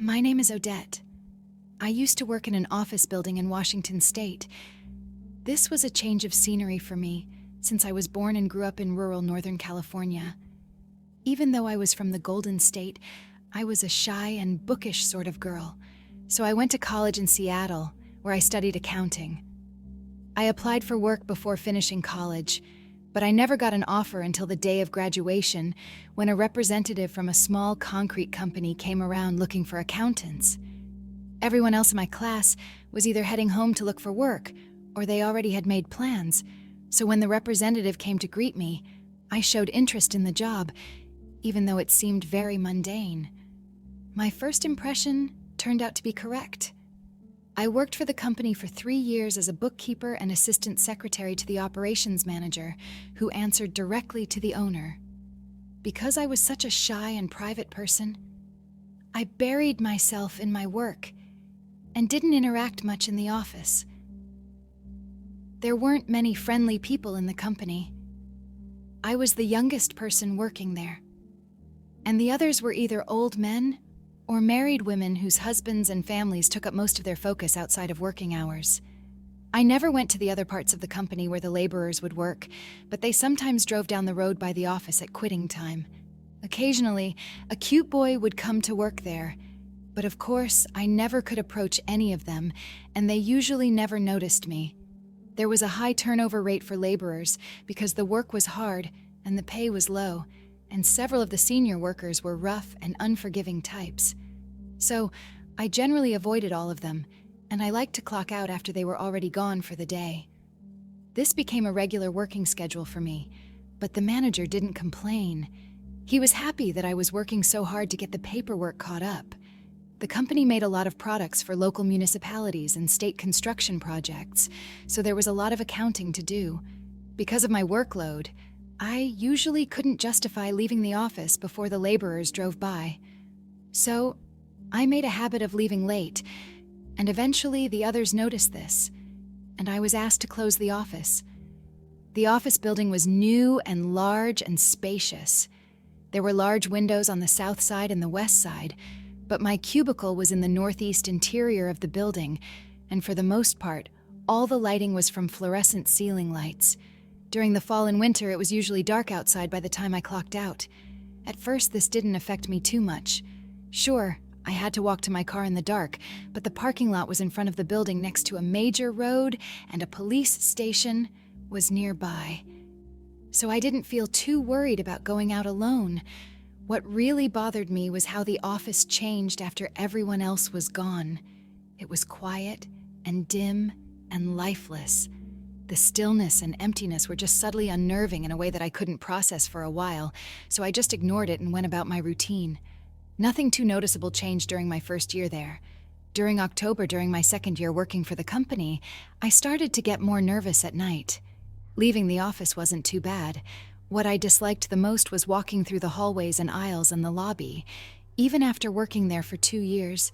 My name is Odette. I used to work in an office building in Washington State. This was a change of scenery for me, since I was born and grew up in rural Northern California. Even though I was from the Golden State, I was a shy and bookish sort of girl, so I went to college in Seattle, where I studied accounting. I applied for work before finishing college, but I never got an offer until the day of graduation, when a representative from a small concrete company came around looking for accountants. Everyone else in my class was either heading home to look for work, or they already had made plans, so when the representative came to greet me, I showed interest in the job, even though it seemed very mundane. My first impression turned out to be correct. I worked for the company for 3 years as a bookkeeper and assistant secretary to the operations manager, who answered directly to the owner. Because I was such a shy and private person, I buried myself in my work and didn't interact much in the office. There weren't many friendly people in the company. I was the youngest person working there, and the others were either old men or married women whose husbands and families took up most of their focus outside of working hours. I never went to the other parts of the company where the laborers would work, but they sometimes drove down the road by the office at quitting time. Occasionally, a cute boy would come to work there, but of course, I never could approach any of them, and they usually never noticed me. There was a high turnover rate for laborers because the work was hard and the pay was low, and several of the senior workers were rough and unforgiving types. So, I generally avoided all of them, and I liked to clock out after they were already gone for the day. This became a regular working schedule for me, but the manager didn't complain. He was happy that I was working so hard to get the paperwork caught up. The company made a lot of products for local municipalities and state construction projects, so there was a lot of accounting to do. Because of my workload, I usually couldn't justify leaving the office before the laborers drove by. So, I made a habit of leaving late, and eventually the others noticed this, and I was asked to close the office. The office building was new and large and spacious. There were large windows on the south side and the west side, but my cubicle was in the northeast interior of the building, and for the most part, all the lighting was from fluorescent ceiling lights. During the fall and winter, it was usually dark outside by the time I clocked out. At first, this didn't affect me too much. Sure, I had to walk to my car in the dark, but the parking lot was in front of the building next to a major road, and a police station was nearby. So I didn't feel too worried about going out alone. What really bothered me was how the office changed after everyone else was gone. It was quiet and dim and lifeless. The stillness and emptiness were just subtly unnerving in a way that I couldn't process for a while, so I just ignored it and went about my routine. Nothing too noticeable changed during my first year there. During October, during my second year working for the company, I started to get more nervous at night. Leaving the office wasn't too bad. What I disliked the most was walking through the hallways and aisles and the lobby, even after working there for 2 years.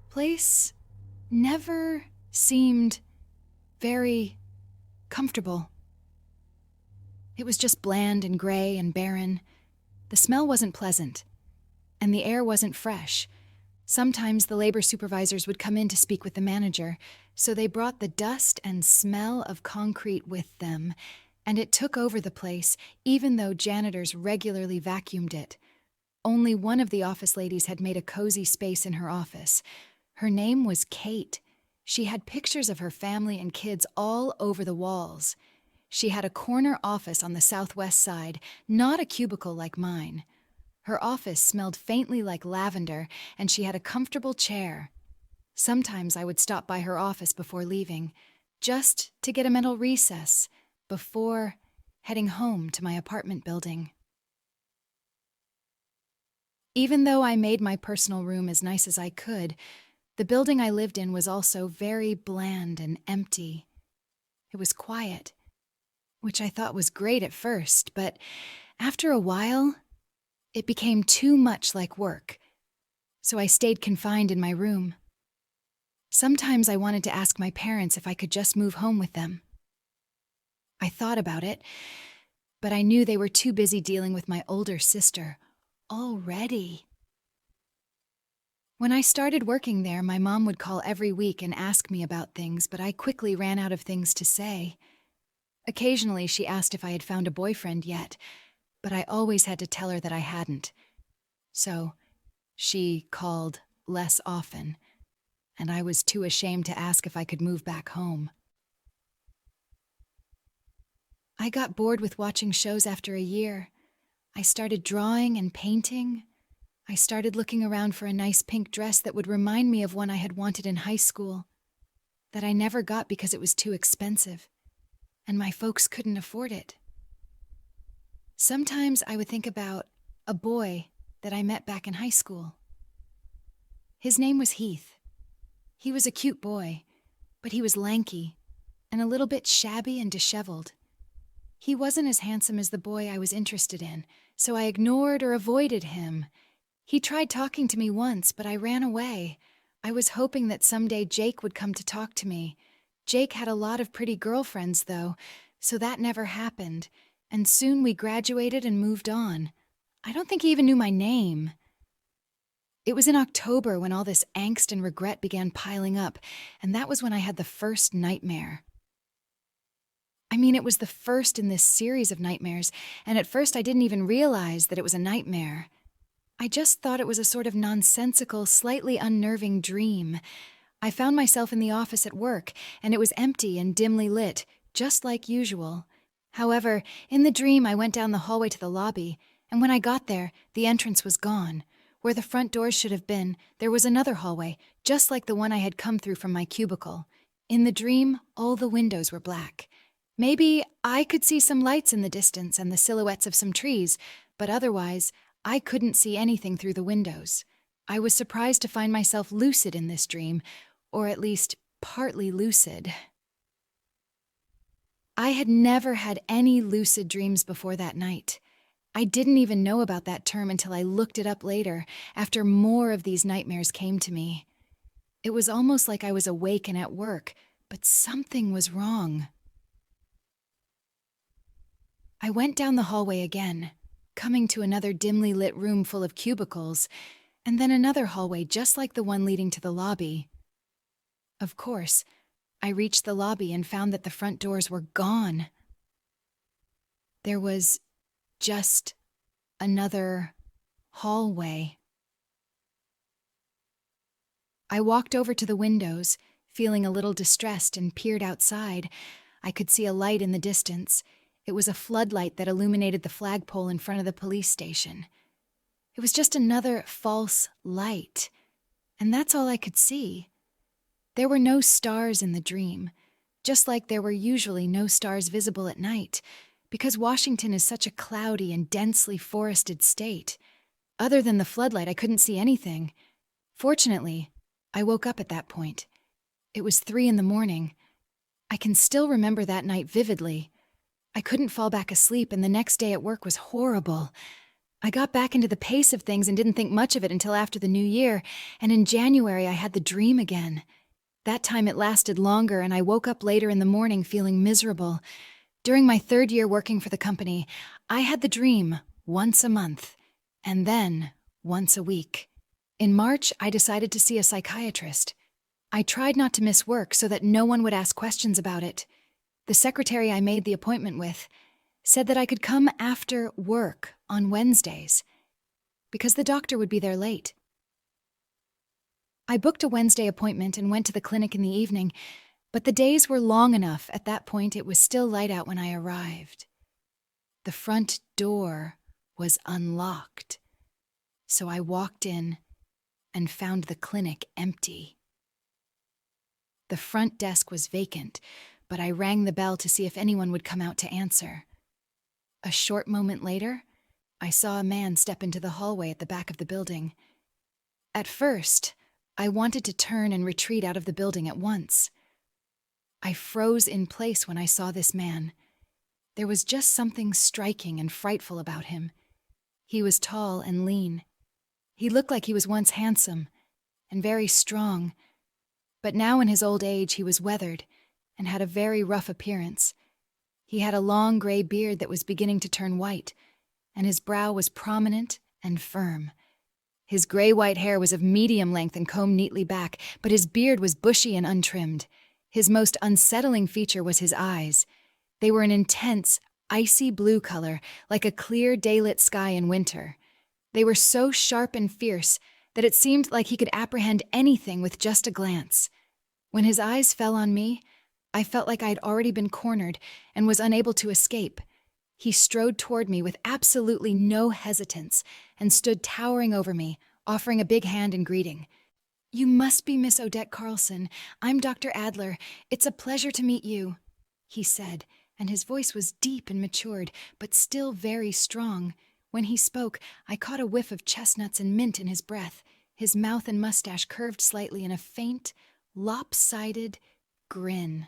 Place never seemed very comfortable. It was just bland and gray and barren. The smell wasn't pleasant, and the air wasn't fresh. Sometimes the labor supervisors would come in to speak with the manager, so they brought the dust and smell of concrete with them, and it took over the place, even though janitors regularly vacuumed it. Only one of the office ladies had made a cozy space in her office. Her name was Kate. She had pictures of her family and kids all over the walls. She had a corner office on the southwest side, not a cubicle like mine. Her office smelled faintly like lavender, and she had a comfortable chair. Sometimes I would stop by her office before leaving, just to get a mental recess before heading home to my apartment building. Even though I made my personal room as nice as I could, the building I lived in was also very bland and empty. It was quiet, which I thought was great at first, but after a while, it became too much like work, so I stayed confined in my room. Sometimes I wanted to ask my parents if I could just move home with them. I thought about it, but I knew they were too busy dealing with my older sister already. When I started working there, my mom would call every week and ask me about things, but I quickly ran out of things to say. Occasionally, she asked if I had found a boyfriend yet, but I always had to tell her that I hadn't. So, she called less often, and I was too ashamed to ask if I could move back home. I got bored with watching shows after a year. I started drawing and painting. I started looking around for a nice pink dress that would remind me of one I had wanted in high school, that I never got because it was too expensive, and my folks couldn't afford it. Sometimes I would think about a boy that I met back in high school. His name was Heath. He was a cute boy, but he was lanky and a little bit shabby and disheveled. He wasn't as handsome as the boy I was interested in, so I ignored or avoided him. He tried talking to me once, but I ran away. I was hoping that someday Jake would come to talk to me. Jake had a lot of pretty girlfriends, though, so that never happened, and soon we graduated and moved on. I don't think he even knew my name. It was in October when all this angst and regret began piling up, and that was when I had the first nightmare. It was the first in this series of nightmares, and at first I didn't even realize that it was a nightmare. I just thought it was a sort of nonsensical, slightly unnerving dream. I found myself in the office at work, and it was empty and dimly lit, just like usual. However, in the dream I went down the hallway to the lobby, and when I got there, the entrance was gone. Where the front doors should have been, there was another hallway, just like the one I had come through from my cubicle. In the dream, all the windows were black. Maybe I could see some lights in the distance and the silhouettes of some trees, but otherwise, I couldn't see anything through the windows. I was surprised to find myself lucid in this dream, or at least partly lucid. I had never had any lucid dreams before that night. I didn't even know about that term until I looked it up later, after more of these nightmares came to me. It was almost like I was awake and at work, but something was wrong. I went down the hallway again, coming to another dimly lit room full of cubicles, and then another hallway just like the one leading to the lobby. Of course, I reached the lobby and found that the front doors were gone. There was just another hallway. I walked over to the windows, feeling a little distressed, and peered outside. I could see a light in the distance. It was a floodlight that illuminated the flagpole in front of the police station. It was just another false light, and that's all I could see. There were no stars in the dream, just like there were usually no stars visible at night, because Washington is such a cloudy and densely forested state. Other than the floodlight, I couldn't see anything. Fortunately, I woke up at that point. It was 3 a.m. I can still remember that night vividly. I couldn't fall back asleep, and the next day at work was horrible. I got back into the pace of things and didn't think much of it until after the new year, and in January I had the dream again. That time it lasted longer, and I woke up later in the morning feeling miserable. During my 3rd year working for the company, I had the dream once a month, and then once a week. In March, I decided to see a psychiatrist. I tried not to miss work so that no one would ask questions about it. The secretary I made the appointment with said that I could come after work on Wednesdays, because the doctor would be there late. I booked a Wednesday appointment and went to the clinic in the evening, but the days were long enough. At that point, it was still light out when I arrived. The front door was unlocked, so I walked in and found the clinic empty. The front desk was vacant, but I rang the bell to see if anyone would come out to answer. A short moment later, I saw a man step into the hallway at the back of the building. At first, I wanted to turn and retreat out of the building at once. I froze in place when I saw this man. There was just something striking and frightful about him. He was tall and lean. He looked like he was once handsome and very strong, but now in his old age he was weathered and had a very rough appearance. He had a long gray beard that was beginning to turn white, and his brow was prominent and firm. His gray-white hair was of medium length and combed neatly back, but his beard was bushy and untrimmed. His most unsettling feature was his eyes. They were an intense, icy blue color, like a clear, daylit sky in winter. They were so sharp and fierce that it seemed like he could apprehend anything with just a glance. When his eyes fell on me, I felt like I had already been cornered and was unable to escape. He strode toward me with absolutely no hesitance and stood towering over me, offering a big hand in greeting. "You must be Miss Odette Carlson. I'm Dr. Adler. It's a pleasure to meet you," he said, and his voice was deep and matured, but still very strong. When he spoke, I caught a whiff of chestnuts and mint in his breath. His mouth and mustache curved slightly in a faint, lopsided grin.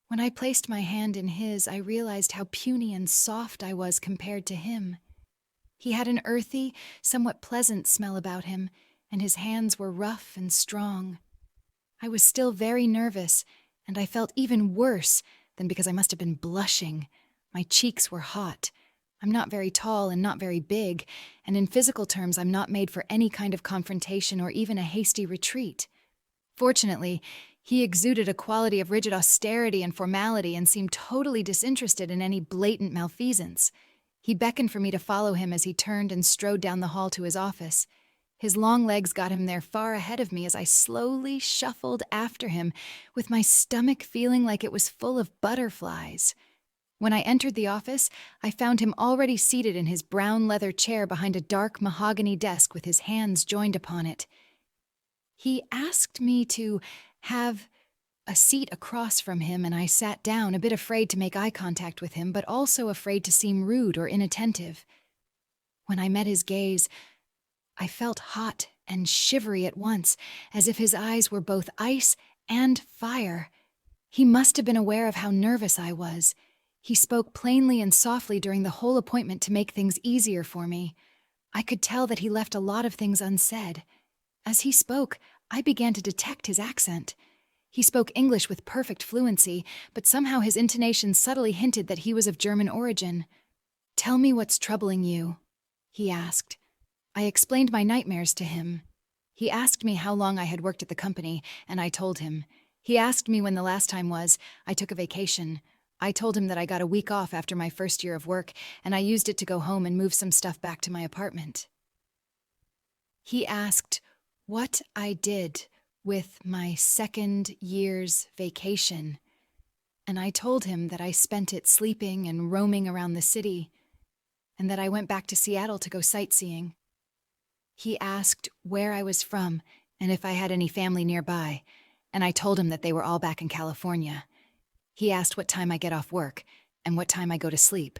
When I placed my hand in his, I realized how puny and soft I was compared to him. He had an earthy, somewhat pleasant smell about him, and his hands were rough and strong. I was still very nervous, and I felt even worse than because I must have been blushing. My cheeks were hot. I'm not very tall and not very big, and in physical terms I'm not made for any kind of confrontation or even a hasty retreat. Fortunately, he exuded a quality of rigid austerity and formality and seemed totally disinterested in any blatant malfeasance. He beckoned for me to follow him as he turned and strode down the hall to his office. His long legs got him there far ahead of me as I slowly shuffled after him, with my stomach feeling like it was full of butterflies. When I entered the office, I found him already seated in his brown leather chair behind a dark mahogany desk with his hands joined upon it. He asked me to have a seat across from him, and I sat down, a bit afraid to make eye contact with him, but also afraid to seem rude or inattentive. When I met his gaze, I felt hot and shivery at once, as if his eyes were both ice and fire. He must have been aware of how nervous I was. He spoke plainly and softly during the whole appointment to make things easier for me. I could tell that he left a lot of things unsaid. As he spoke, I began to detect his accent. He spoke English with perfect fluency, but somehow his intonation subtly hinted that he was of German origin. "Tell me what's troubling you," he asked. I explained my nightmares to him. He asked me how long I had worked at the company, and I told him. He asked me when the last time was. I took a vacation. I told him that I got a week off after my first year of work, and I used it to go home and move some stuff back to my apartment. He asked what I did with my second year's vacation, and I told him that I spent it sleeping and roaming around the city, and that I went back to Seattle to go sightseeing. He asked where I was from and if I had any family nearby, and I told him that they were all back in California. He asked what time I get off work and what time I go to sleep.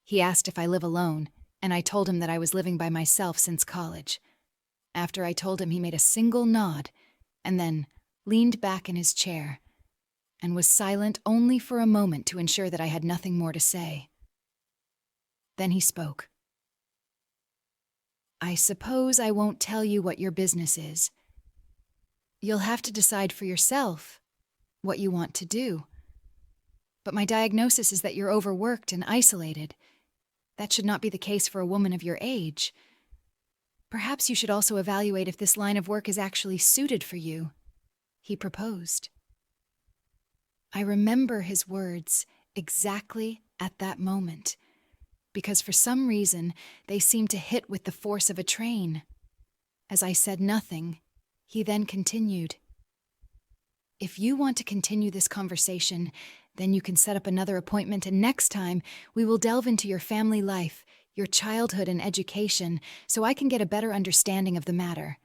He asked if I live alone, and I told him that I was living by myself since college. After I told him, he made a single nod and then leaned back in his chair and was silent only for a moment to ensure that I had nothing more to say. Then he spoke. "I suppose I won't tell you what your business is. You'll have to decide for yourself what you want to do. But my diagnosis is that you're overworked and isolated. That should not be the case for a woman of your age. Perhaps you should also evaluate if this line of work is actually suited for you," he proposed. I remember his words exactly at that moment, because for some reason they seemed to hit with the force of a train. As I said nothing, he then continued. "If you want to continue this conversation, then you can set up another appointment, and next time we will delve into your family life, your childhood and education, so I can get a better understanding of the matter.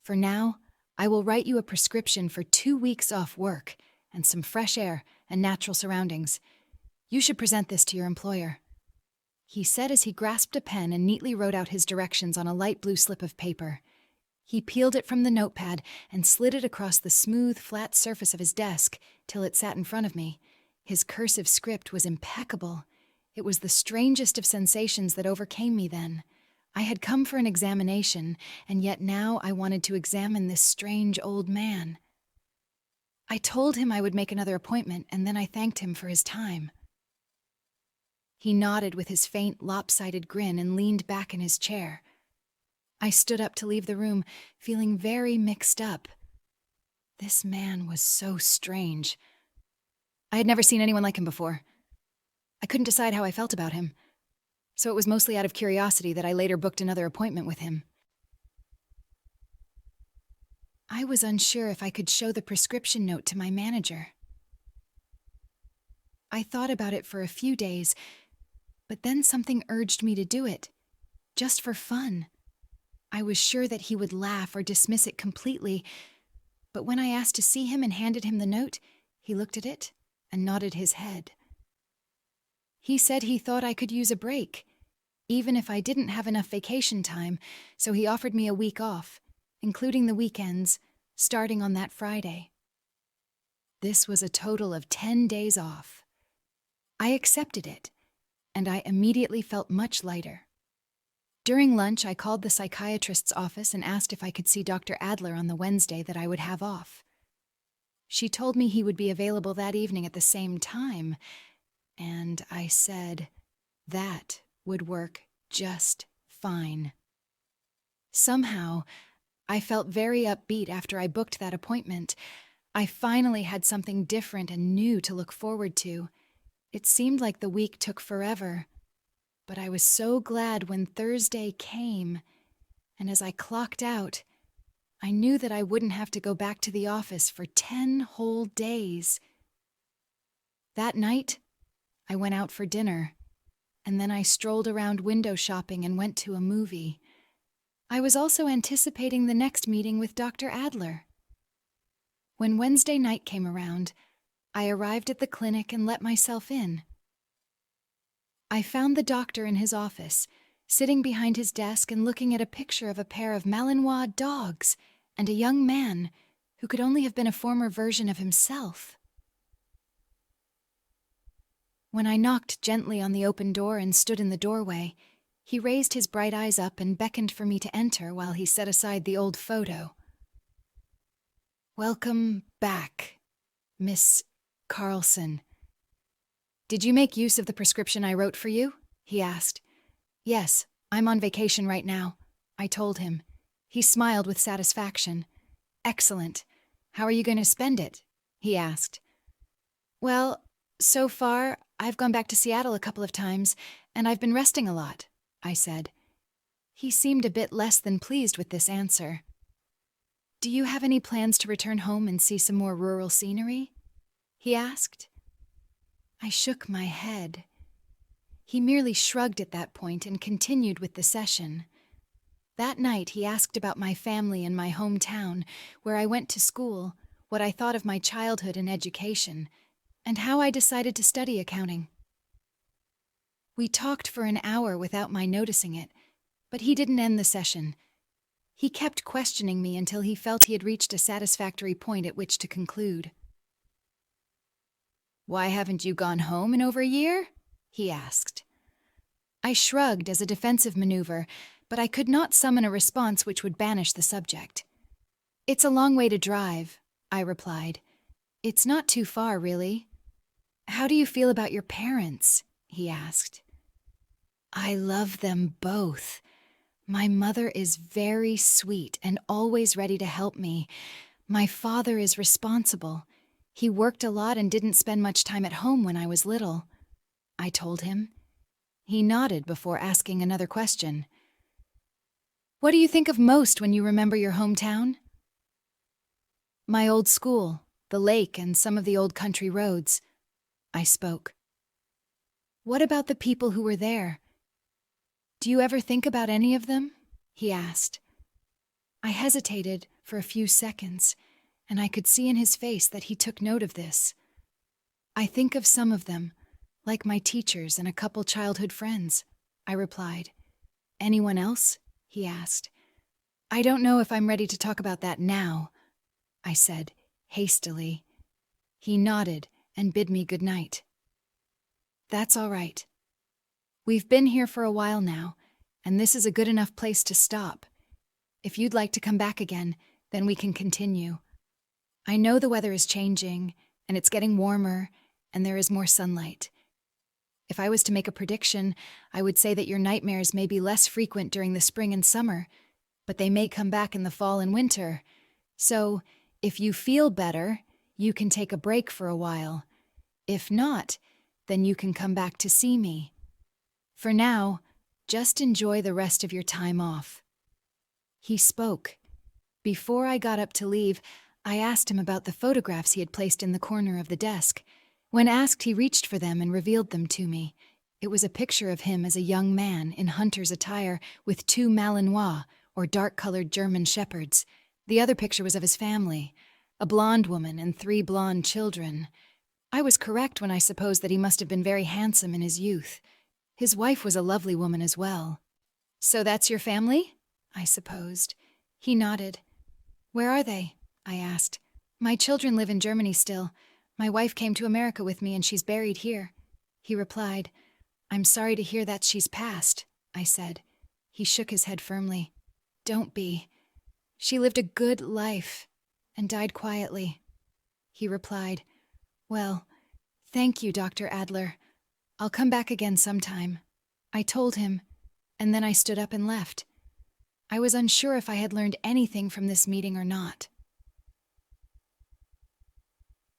For now, I will write you a prescription for 2 weeks off work and some fresh air and natural surroundings. You should present this to your employer," he said as he grasped a pen and neatly wrote out his directions on a light blue slip of paper. He peeled it from the notepad and slid it across the smooth, flat surface of his desk till it sat in front of me. His cursive script was impeccable. It was the strangest of sensations that overcame me then. I had come for an examination, and yet now I wanted to examine this strange old man. I told him I would make another appointment, and then I thanked him for his time. He nodded with his faint, lopsided grin and leaned back in his chair. I stood up to leave the room, feeling very mixed up. This man was so strange. I had never seen anyone like him before. I couldn't decide how I felt about him, so it was mostly out of curiosity that I later booked another appointment with him. I was unsure if I could show the prescription note to my manager. I thought about it for a few days, but then something urged me to do it, just for fun. I was sure that he would laugh or dismiss it completely, but when I asked to see him and handed him the note, he looked at it and nodded his head. He said he thought I could use a break, even if I didn't have enough vacation time, so he offered me a week off, including the weekends, starting on that Friday. This was a total of 10 days off. I accepted it, and I immediately felt much lighter. During lunch, I called the psychiatrist's office and asked if I could see Dr. Adler on the Wednesday that I would have off. She told me he would be available that evening at the same time, and I said that would work just fine. Somehow, I felt very upbeat after I booked that appointment. I finally had something different and new to look forward to. It seemed like the week took forever, but I was so glad when Thursday came, and as I clocked out, I knew that I wouldn't have to go back to the office for 10 whole days. That night, I went out for dinner, and then I strolled around window shopping and went to a movie. I was also anticipating the next meeting with Dr. Adler. When Wednesday night came around, I arrived at the clinic and let myself in. I found the doctor in his office, sitting behind his desk and looking at a picture of a pair of Malinois dogs and a young man who could only have been a former version of himself. When I knocked gently on the open door and stood in the doorway, he raised his bright eyes up and beckoned for me to enter while he set aside the old photo. "Welcome back, Miss Carlson. Did you make use of the prescription I wrote for you?" he asked. "Yes, I'm on vacation right now," I told him. He smiled with satisfaction. "Excellent. How are you going to spend it?" he asked. "Well, so far, I've gone back to Seattle a couple of times, and I've been resting a lot," I said. He seemed a bit less than pleased with this answer. "Do you have any plans to return home and see some more rural scenery?" he asked. I shook my head. He merely shrugged at that point and continued with the session. That night, he asked about my family and my hometown, where I went to school, what I thought of my childhood and education, and how I decided to study accounting. We talked for an hour without my noticing it, but he didn't end the session. He kept questioning me until he felt he had reached a satisfactory point at which to conclude. "Why haven't you gone home in over a year?" he asked. I shrugged as a defensive maneuver, but I could not summon a response which would banish the subject. "It's a long way to drive," I replied. "It's not too far, really." "How do you feel about your parents?" he asked. "I love them both. My mother is very sweet and always ready to help me. My father is responsible. He worked a lot and didn't spend much time at home when I was little," I told him. He nodded before asking another question. "What do you think of most when you remember your hometown?" "My old school, the lake, and some of the old country roads," I spoke. "What about the people who were there? Do you ever think about any of them?" he asked. I hesitated for a few seconds, and I could see in his face that he took note of this. "I think of some of them, like my teachers and a couple childhood friends," I replied. "Anyone else?" he asked. "I don't know if I'm ready to talk about that now," I said, hastily. He nodded and bid me good night. "That's all right. We've been here for a while now, and this is a good enough place to stop. If you'd like to come back again, then we can continue. I know the weather is changing, and it's getting warmer, and there is more sunlight. If I was to make a prediction, I would say that your nightmares may be less frequent during the spring and summer, but they may come back in the fall and winter. So, if you feel better, you can take a break for a while. If not, then you can come back to see me. For now, just enjoy the rest of your time off." He spoke. Before I got up to leave, I asked him about the photographs he had placed in the corner of the desk. When asked, he reached for them and revealed them to me. It was a picture of him as a young man in hunter's attire with 2 Malinois, or dark-colored German shepherds. The other picture was of his family, a blonde woman and 3 blonde children. I was correct when I supposed that he must have been very handsome in his youth. His wife was a lovely woman as well. "So that's your family?" I supposed. He nodded. "Where are they?" I asked. "My children live in Germany still. My wife came to America with me and she's buried here." He replied, "I'm sorry to hear that she's passed," I said. He shook his head firmly. "Don't be. She lived a good life and died quietly." He replied, "Well, thank you, Dr. Adler. I'll come back again sometime." I told him, and then I stood up and left. I was unsure if I had learned anything from this meeting or not.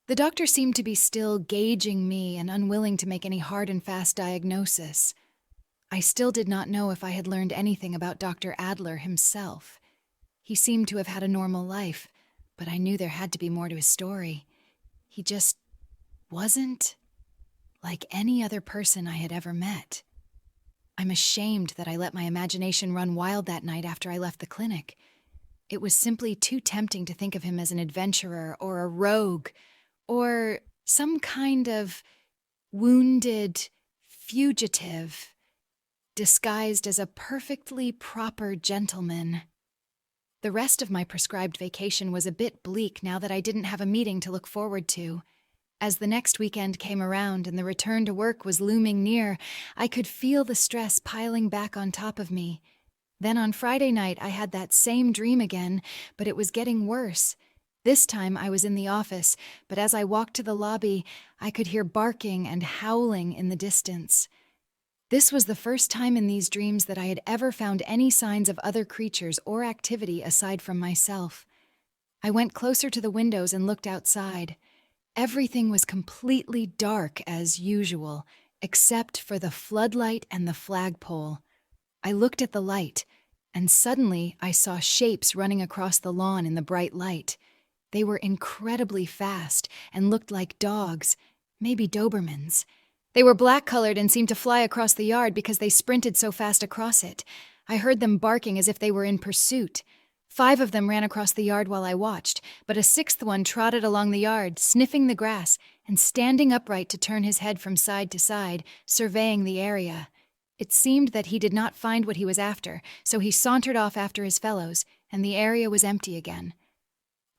The doctor seemed to be still gauging me and unwilling to make any hard and fast diagnosis. I still did not know if I had learned anything about Dr. Adler himself. He seemed to have had a normal life, but I knew there had to be more to his story. He just wasn't like any other person I had ever met. I'm ashamed that I let my imagination run wild that night after I left the clinic. It was simply too tempting to think of him as an adventurer or a rogue or some kind of wounded fugitive disguised as a perfectly proper gentleman. The rest of my prescribed vacation was a bit bleak now that I didn't have a meeting to look forward to. As the next weekend came around and the return to work was looming near, I could feel the stress piling back on top of me. Then on Friday night, I had that same dream again, but it was getting worse. This time I was in the office, but as I walked to the lobby, I could hear barking and howling in the distance. This was the first time in these dreams that I had ever found any signs of other creatures or activity aside from myself. I went closer to the windows and looked outside. Everything was completely dark as usual, except for the floodlight and the flagpole. I looked at the light, and suddenly I saw shapes running across the lawn in the bright light. They were incredibly fast and looked like dogs, maybe Dobermans. They were black-colored and seemed to fly across the yard because they sprinted so fast across it. I heard them barking as if they were in pursuit. 5 of them ran across the yard while I watched, but a 6th one trotted along the yard, sniffing the grass and standing upright to turn his head from side to side, surveying the area. It seemed that he did not find what he was after, so he sauntered off after his fellows, and the area was empty again.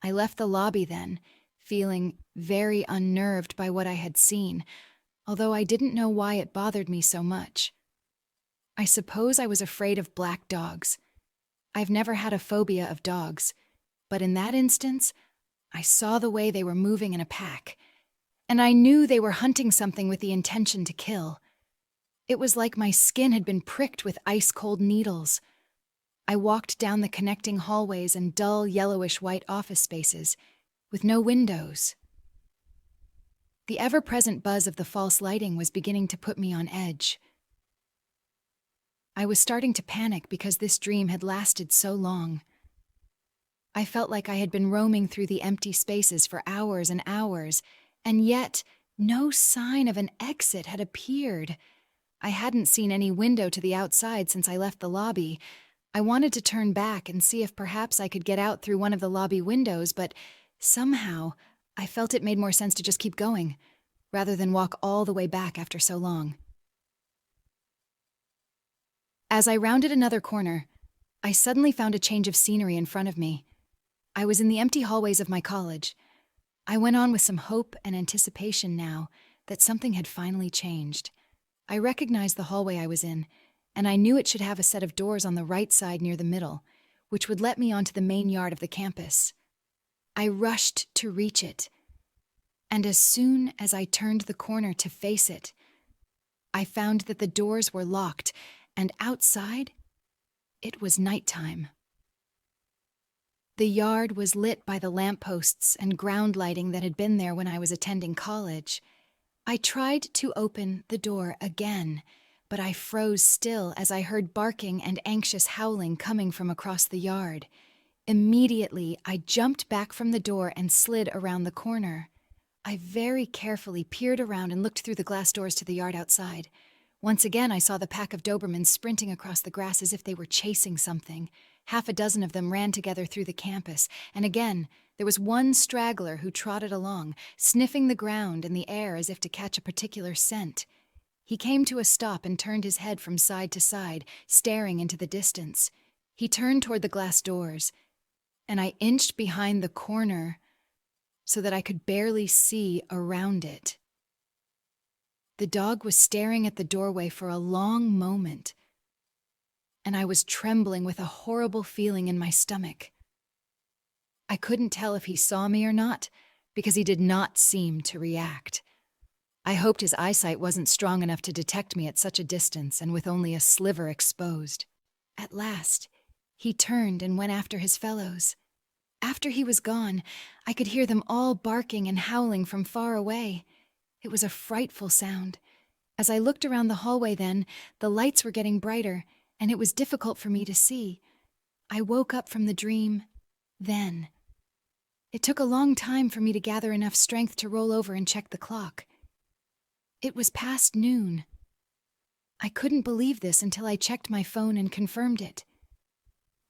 I left the lobby then, feeling very unnerved by what I had seen, although I didn't know why it bothered me so much. I suppose I was afraid of black dogs. I've never had a phobia of dogs, but in that instance, I saw the way they were moving in a pack, and I knew they were hunting something with the intention to kill. It was like my skin had been pricked with ice-cold needles. I walked down the connecting hallways and dull yellowish-white office spaces, with no windows. The ever-present buzz of the false lighting was beginning to put me on edge. I was starting to panic because this dream had lasted so long. I felt like I had been roaming through the empty spaces for hours and hours, and yet no sign of an exit had appeared. I hadn't seen any window to the outside since I left the lobby. I wanted to turn back and see if perhaps I could get out through one of the lobby windows, but somehow I felt it made more sense to just keep going, rather than walk all the way back after so long. As I rounded another corner, I suddenly found a change of scenery in front of me. I was in the empty hallways of my college. I went on with some hope and anticipation now that something had finally changed. I recognized the hallway I was in, and I knew it should have a set of doors on the right side near the middle, which would let me onto the main yard of the campus. I rushed to reach it, and as soon as I turned the corner to face it, I found that the doors were locked, and outside, it was nighttime. The yard was lit by the lampposts and ground lighting that had been there when I was attending college. I tried to open the door again, but I froze still as I heard barking and anxious howling coming from across the yard. Immediately, I jumped back from the door and slid around the corner. I very carefully peered around and looked through the glass doors to the yard outside. Once again, I saw the pack of Dobermans sprinting across the grass as if they were chasing something. Half a dozen of them ran together through the campus, and again, there was one straggler who trotted along, sniffing the ground and the air as if to catch a particular scent. He came to a stop and turned his head from side to side, staring into the distance. He turned toward the glass doors, and I inched behind the corner so that I could barely see around it. The dog was staring at the doorway for a long moment, and I was trembling with a horrible feeling in my stomach. I couldn't tell if he saw me or not, because he did not seem to react. I hoped his eyesight wasn't strong enough to detect me at such a distance and with only a sliver exposed. At last, he turned and went after his fellows. After he was gone, I could hear them all barking and howling from far away. It was a frightful sound. As I looked around the hallway then, the lights were getting brighter, and it was difficult for me to see. I woke up from the dream then. It took a long time for me to gather enough strength to roll over and check the clock. It was past noon. I couldn't believe this until I checked my phone and confirmed it.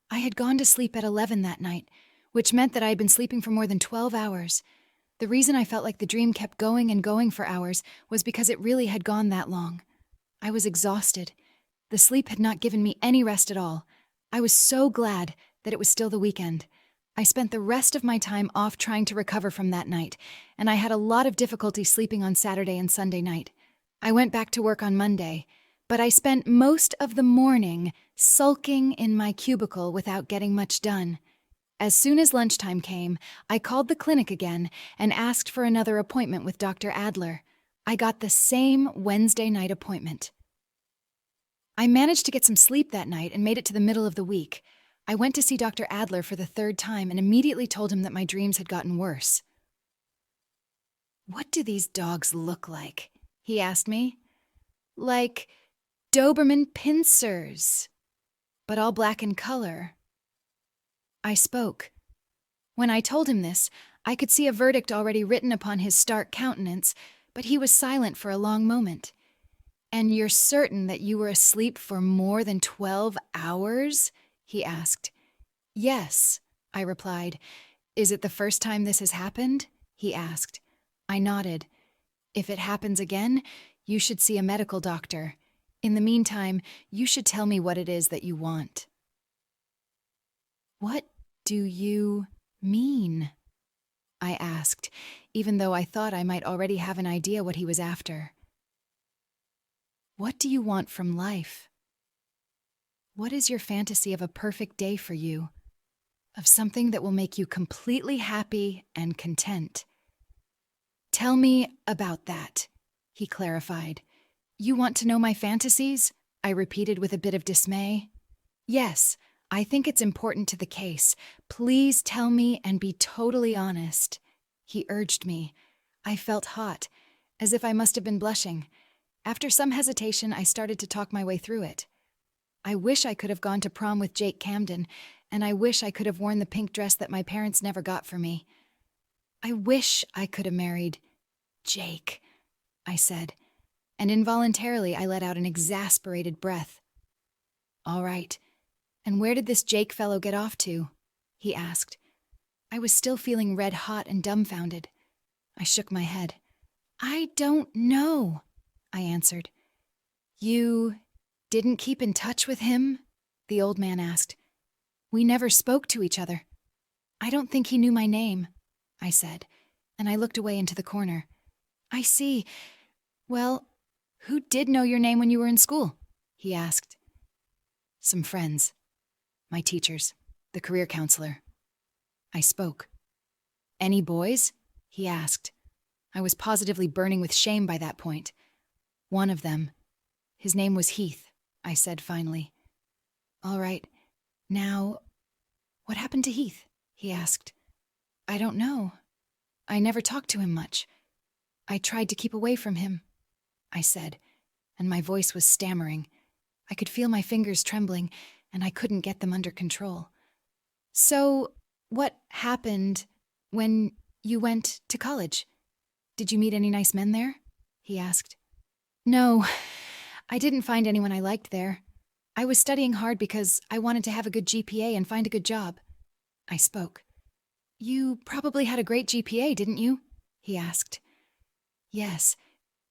I had gone to sleep at 11 that night, which meant that I had been sleeping for more than 12 hours. The reason I felt like the dream kept going and going for hours was because it really had gone that long. I was exhausted. The sleep had not given me any rest at all. I was so glad that it was still the weekend. I spent the rest of my time off trying to recover from that night, and I had a lot of difficulty sleeping on Saturday and Sunday night. I went back to work on Monday, but I spent most of the morning sulking in my cubicle without getting much done. As soon as lunchtime came, I called the clinic again and asked for another appointment with Dr. Adler. I got the same Wednesday night appointment. I managed to get some sleep that night and made it to the middle of the week. I went to see Dr. Adler for the third time and immediately told him that my dreams had gotten worse. "What do these dogs look like?" he asked me. "Like Doberman pincers, but all black in color." I spoke. When I told him this, I could see a verdict already written upon his stark countenance, but he was silent for a long moment. "And you're certain that you were asleep for more than 12 hours?" he asked. "Yes," I replied. "Is it the first time this has happened?" he asked. I nodded. "If it happens again, you should see a medical doctor. In the meantime, you should tell me what it is that you want." "What do you mean?" I asked, even though I thought I might already have an idea what he was after. "What do you want from life? What is your fantasy of a perfect day for you? Of something that will make you completely happy and content?" "Tell me about that," he clarified. "You want to know my fantasies?" I repeated with a bit of dismay. "Yes, I think it's important to the case. Please tell me and be totally honest," he urged me. I felt hot, as if I must have been blushing. After some hesitation, I started to talk my way through it. I wish I could have gone to prom with Jake Camden, and I wish I could have worn the pink dress that my parents never got for me. "I wish I could have married Jake," I said, and involuntarily I let out an exasperated breath. "All right. And where did this Jake fellow get off to?" he asked. I was still feeling red-hot and dumbfounded. I shook my head. "I don't know," I answered. "You didn't keep in touch with him?" the old man asked. "We never spoke to each other." "I don't think he knew my name," I said, and I looked away into the corner. "I see. Well, who did know your name when you were in school?" he asked. "Some friends. My teachers, the career counselor." I spoke. "Any boys?" he asked. I was positively burning with shame by that point. "One of them. His name was Heath," I said finally. "All right. Now, what happened to Heath?" he asked. I don't know. I never talked to him much. I tried to keep away from him, I said, and my voice was stammering. I could feel my fingers trembling, and I couldn't get them under control. So, what happened when you went to college? Did you meet any nice men there? He asked. No, I didn't find anyone I liked there. I was studying hard because I wanted to have a good GPA and find a good job. I spoke. You probably had a great GPA, didn't you? He asked. Yes,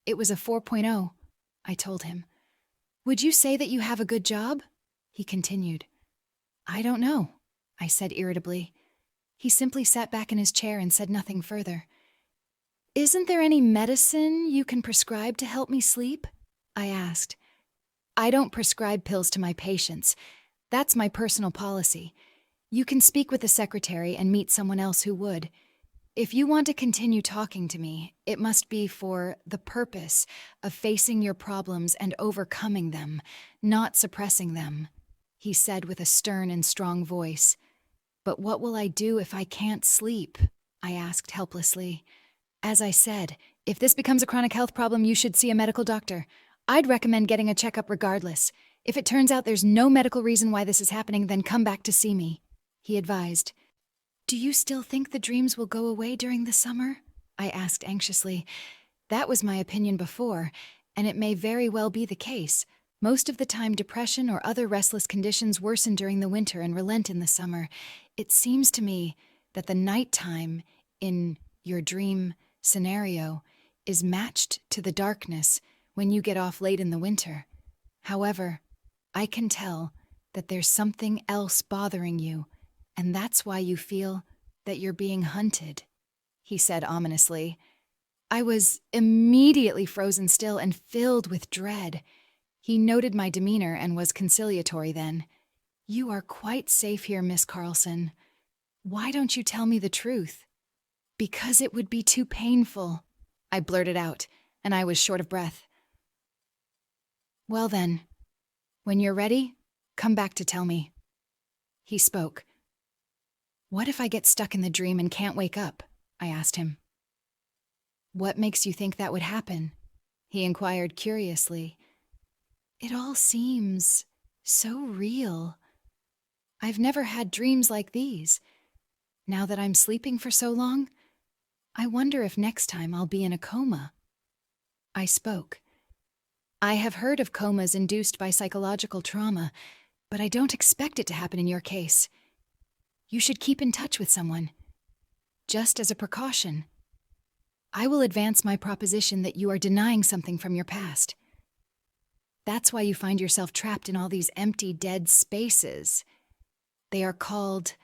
it was a 4.0, I told him. Would you say that you have a good job? He continued. I don't know, I said irritably. He simply sat back in his chair and said nothing further. Isn't there any medicine you can prescribe to help me sleep? I asked. I don't prescribe pills to my patients. That's my personal policy. You can speak with the secretary and meet someone else who would. If you want to continue talking to me, it must be for the purpose of facing your problems and overcoming them, not suppressing them, he said with a stern and strong voice. But what will I do if I can't sleep? I asked helplessly. As I said, if this becomes a chronic health problem, you should see a medical doctor. I'd recommend getting a checkup regardless. If it turns out there's no medical reason why this is happening, then come back to see me, he advised. Do you still think the dreams will go away during the summer? I asked anxiously. That was my opinion before, and it may very well be the case. Most of the time, depression or other restless conditions worsen during the winter and relent in the summer. It seems to me that the nighttime in your dream scenario is matched to the darkness when you get off late in the winter. However, I can tell that there's something else bothering you, and that's why you feel that you're being hunted, he said ominously. I was immediately frozen still and filled with dread. He noted my demeanor and was conciliatory then. You are quite safe here, Miss Carlson. Why don't you tell me the truth? Because it would be too painful, I blurted out, and I was short of breath. Well then, when you're ready, come back to tell me. He spoke. What if I get stuck in the dream and can't wake up? I asked him. What makes you think that would happen? He inquired curiously. It all seems so real. I've never had dreams like these. Now that I'm sleeping for so long, I wonder if next time I'll be in a coma. I spoke. I have heard of comas induced by psychological trauma, but I don't expect it to happen in your case. You should keep in touch with someone, just as a precaution. I will advance my proposition that you are denying something from your past. That's why you find yourself trapped in all these empty, dead spaces. They are called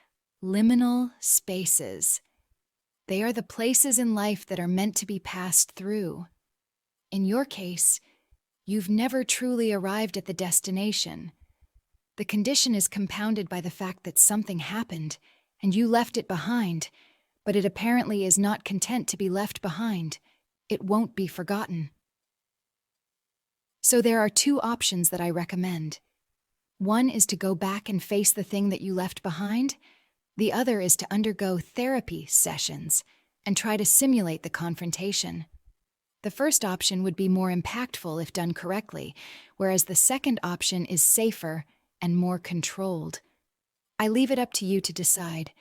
liminal spaces. They are the places in life that are meant to be passed through. In your case, you've never truly arrived at the destination. The condition is compounded by the fact that something happened, and you left it behind, but it apparently is not content to be left behind. It won't be forgotten. So there are two options that I recommend. One is to go back and face the thing that you left behind. The other is to undergo therapy sessions and try to simulate the confrontation. The first option would be more impactful if done correctly, whereas the second option is safer and more controlled. I leave it up to you to decide.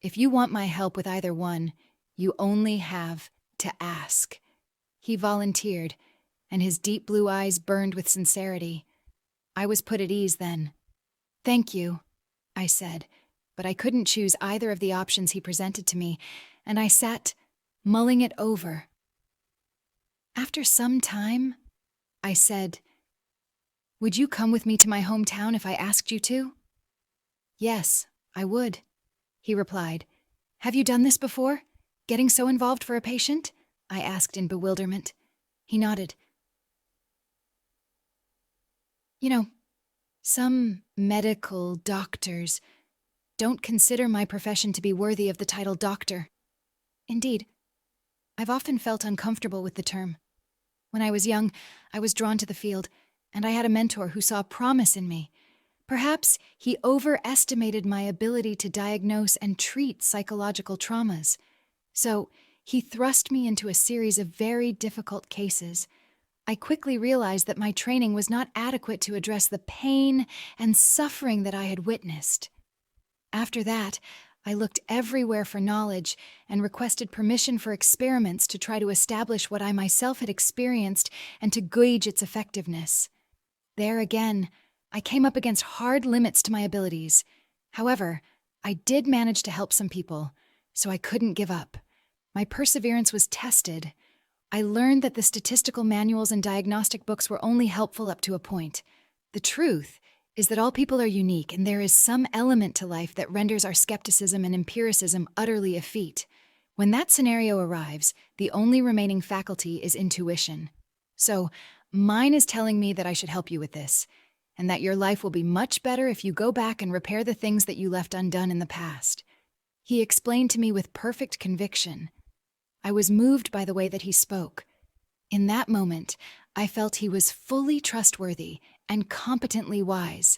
If you want my help with either one, you only have to ask. He volunteered, and his deep blue eyes burned with sincerity. I was put at ease then. Thank you, I said, but I couldn't choose either of the options he presented to me, and I sat mulling it over. After some time, I said, Would you come with me to my hometown if I asked you to? Yes, I would, he replied. Have you done this before? Getting so involved for a patient? I asked in bewilderment. He nodded. You know, some medical doctors don't consider my profession to be worthy of the title doctor. Indeed, I've often felt uncomfortable with the term. When I was young, I was drawn to the field, and I had a mentor who saw promise in me. Perhaps he overestimated my ability to diagnose and treat psychological traumas. So he thrust me into a series of very difficult cases. I quickly realized that my training was not adequate to address the pain and suffering that I had witnessed. After that, I looked everywhere for knowledge and requested permission for experiments to try to establish what I myself had experienced and to gauge its effectiveness. There again, I came up against hard limits to my abilities. However, I did manage to help some people, so I couldn't give up. My perseverance was tested. I learned that the statistical manuals and diagnostic books were only helpful up to a point. The truth is that all people are unique, and there is some element to life that renders our skepticism and empiricism utterly effete. When that scenario arrives, the only remaining faculty is intuition. So, mine is telling me that I should help you with this, and that your life will be much better if you go back and repair the things that you left undone in the past. He explained to me with perfect conviction. I was moved by the way that he spoke. In that moment, I felt he was fully trustworthy and competently wise.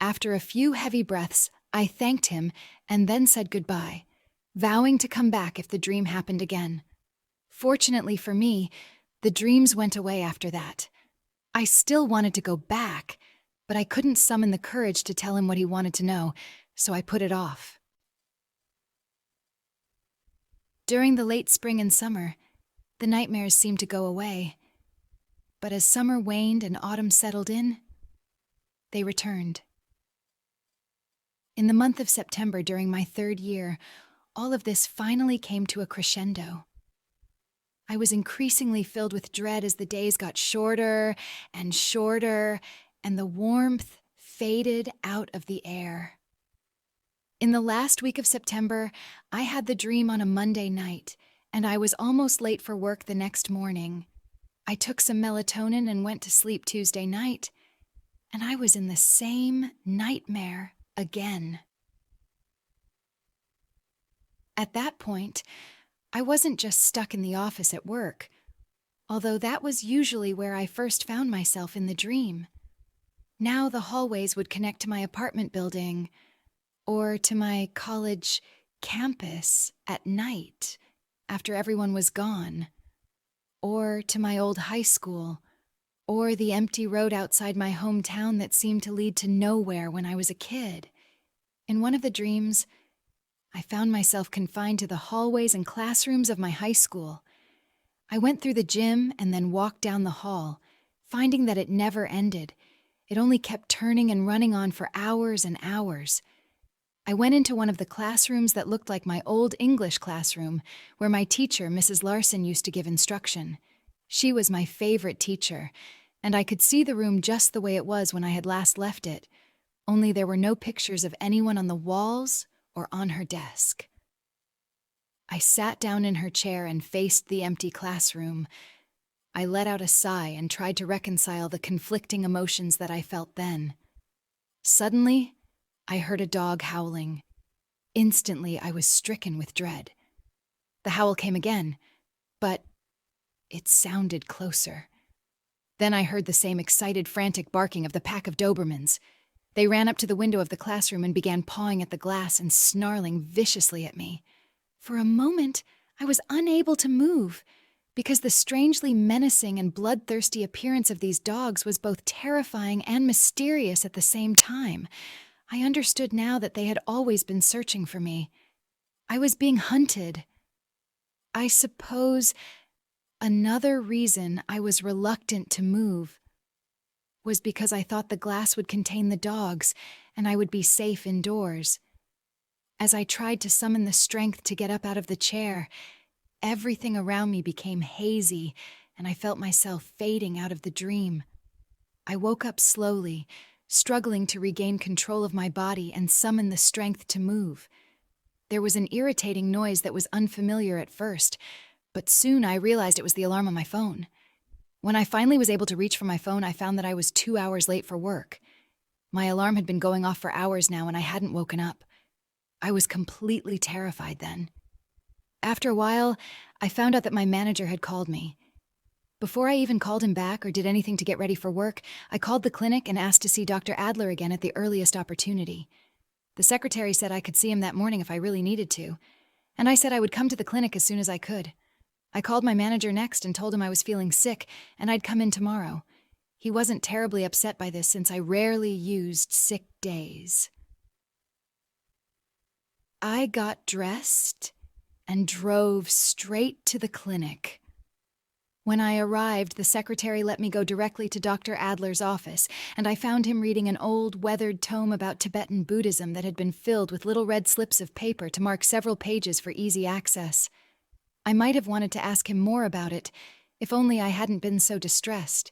After a few heavy breaths, I thanked him and then said goodbye, vowing to come back if the dream happened again. Fortunately for me, the dreams went away after that. I still wanted to go back, but I couldn't summon the courage to tell him what he wanted to know, so I put it off. During the late spring and summer, the nightmares seemed to go away. But as summer waned and autumn settled in, they returned. In the month of September during my 3rd year, all of this finally came to a crescendo. I was increasingly filled with dread as the days got shorter, and the warmth faded out of the air. In the last week of September, I had the dream on a Monday night, and I was almost late for work the next morning. I took some melatonin and went to sleep Tuesday night, and I was in the same nightmare again. At that point, I wasn't just stuck in the office at work, although that was usually where I first found myself in the dream. Now the hallways would connect to my apartment building, or to my college campus at night after everyone was gone, or to my old high school, or the empty road outside my hometown that seemed to lead to nowhere when I was a kid. In one of the dreams, I found myself confined to the hallways and classrooms of my high school. I went through the gym and then walked down the hall, finding that it never ended. It only kept turning and running on for hours and hours. I went into one of the classrooms that looked like my old English classroom, where my teacher, Mrs. Larson, used to give instruction. She was my favorite teacher, and I could see the room just the way it was when I had last left it, only there were no pictures of anyone on the walls or on her desk. I sat down in her chair and faced the empty classroom. I let out a sigh and tried to reconcile the conflicting emotions that I felt then. Suddenly, I heard a dog howling. Instantly, I was stricken with dread. The howl came again, but it sounded closer. Then I heard the same excited, frantic barking of the pack of Dobermans. They ran up to the window of the classroom and began pawing at the glass and snarling viciously at me. For a moment, I was unable to move, because the strangely menacing and bloodthirsty appearance of these dogs was both terrifying and mysterious at the same time. I understood now that they had always been searching for me. I was being hunted. I suppose another reason I was reluctant to move was because I thought the glass would contain the dogs and I would be safe indoors. As I tried to summon the strength to get up out of the chair, everything around me became hazy and I felt myself fading out of the dream. I woke up slowly, struggling to regain control of my body and summon the strength to move. There was an irritating noise that was unfamiliar at first, but soon I realized it was the alarm on my phone. When I finally was able to reach for my phone, I found that I was 2 hours late for work. My alarm had been going off for hours now and I hadn't woken up. I was completely terrified then. After a while, I found out that my manager had called me. Before I even called him back or did anything to get ready for work, I called the clinic and asked to see Dr. Adler again at the earliest opportunity. The secretary said I could see him that morning if I really needed to, and I said I would come to the clinic as soon as I could. I called my manager next and told him I was feeling sick and I'd come in tomorrow. He wasn't terribly upset by this since I rarely used sick days. I got dressed and drove straight to the clinic. When I arrived, the secretary let me go directly to Dr. Adler's office, and I found him reading an old, weathered tome about Tibetan Buddhism that had been filled with little red slips of paper to mark several pages for easy access. I might have wanted to ask him more about it, if only I hadn't been so distressed.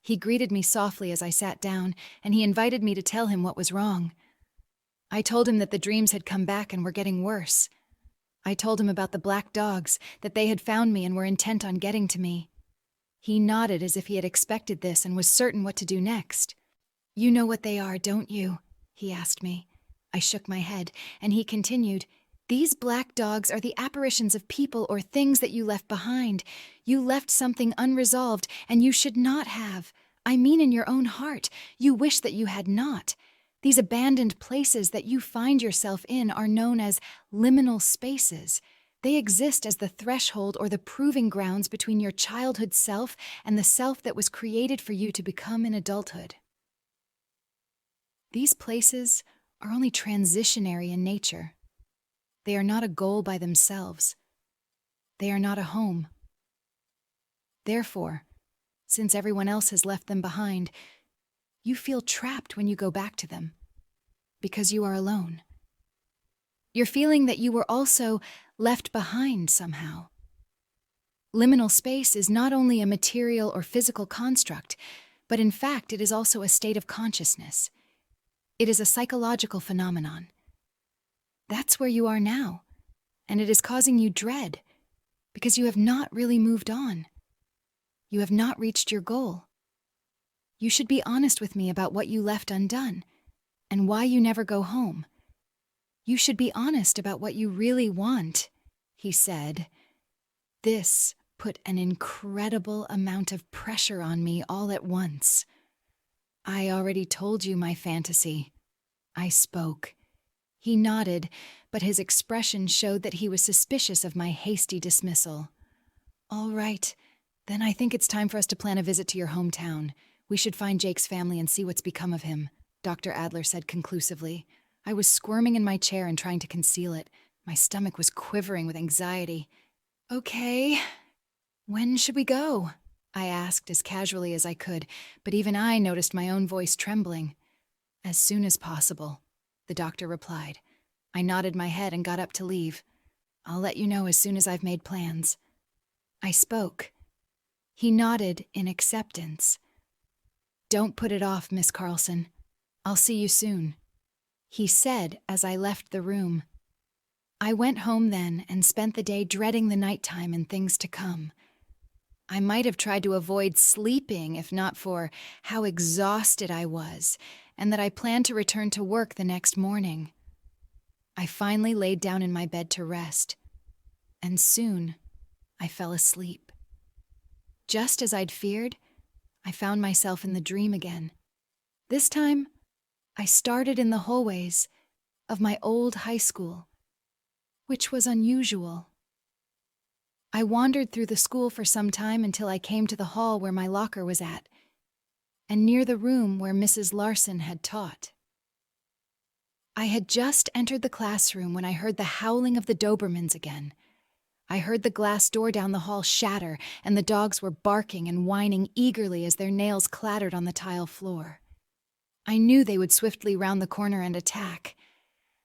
He greeted me softly as I sat down, and he invited me to tell him what was wrong. I told him that the dreams had come back and were getting worse. I told him about the black dogs, that they had found me and were intent on getting to me. He nodded as if he had expected this and was certain what to do next. "You know what they are, don't you?" he asked me. I shook my head, and he continued, "These black dogs are the apparitions of people or things that you left behind. You left something unresolved, and you should not have. I mean in your own heart. You wish that you had not. These abandoned places that you find yourself in are known as liminal spaces. They exist as the threshold or the proving grounds between your childhood self and the self that was created for you to become in adulthood. These places are only transitionary in nature. They are not a goal by themselves. They are not a home. Therefore, since everyone else has left them behind, you feel trapped when you go back to them, because you are alone. You're feeling that you were also left behind somehow. Liminal space is not only a material or physical construct, but in fact it is also a state of consciousness. It is a psychological phenomenon. That's where you are now, and it is causing you dread, because you have not really moved on. You have not reached your goal. You should be honest with me about what you left undone, and why you never go home. You should be honest about what you really want," he said. This put an incredible amount of pressure on me all at once. "I already told you my fantasy." I spoke. He nodded, but his expression showed that he was suspicious of my hasty dismissal. "All right, then I think it's time for us to plan a visit to your hometown. We should find Jake's family and see what's become of him," Dr. Adler said conclusively. I was squirming in my chair and trying to conceal it. My stomach was quivering with anxiety. "Okay, when should we go?" I asked as casually as I could, but even I noticed my own voice trembling. "As soon as possible," the doctor replied. I nodded my head and got up to leave. "I'll let you know as soon as I've made plans." I spoke. He nodded in acceptance. "Don't put it off, Miss Carlson. I'll see you soon," he said as I left the room. I went home then and spent the day dreading the nighttime and things to come. I might have tried to avoid sleeping if not for how exhausted I was, and that I planned to return to work the next morning. I finally laid down in my bed to rest, and soon I fell asleep. Just as I'd feared, I found myself in the dream again. This time, I started in the hallways of my old high school, which was unusual. I wandered through the school for some time until I came to the hall where my locker was at, and near the room where Mrs. Larson had taught. I had just entered the classroom when I heard the howling of the Dobermans again. I heard the glass door down the hall shatter, and the dogs were barking and whining eagerly as their nails clattered on the tile floor. I knew they would swiftly round the corner and attack.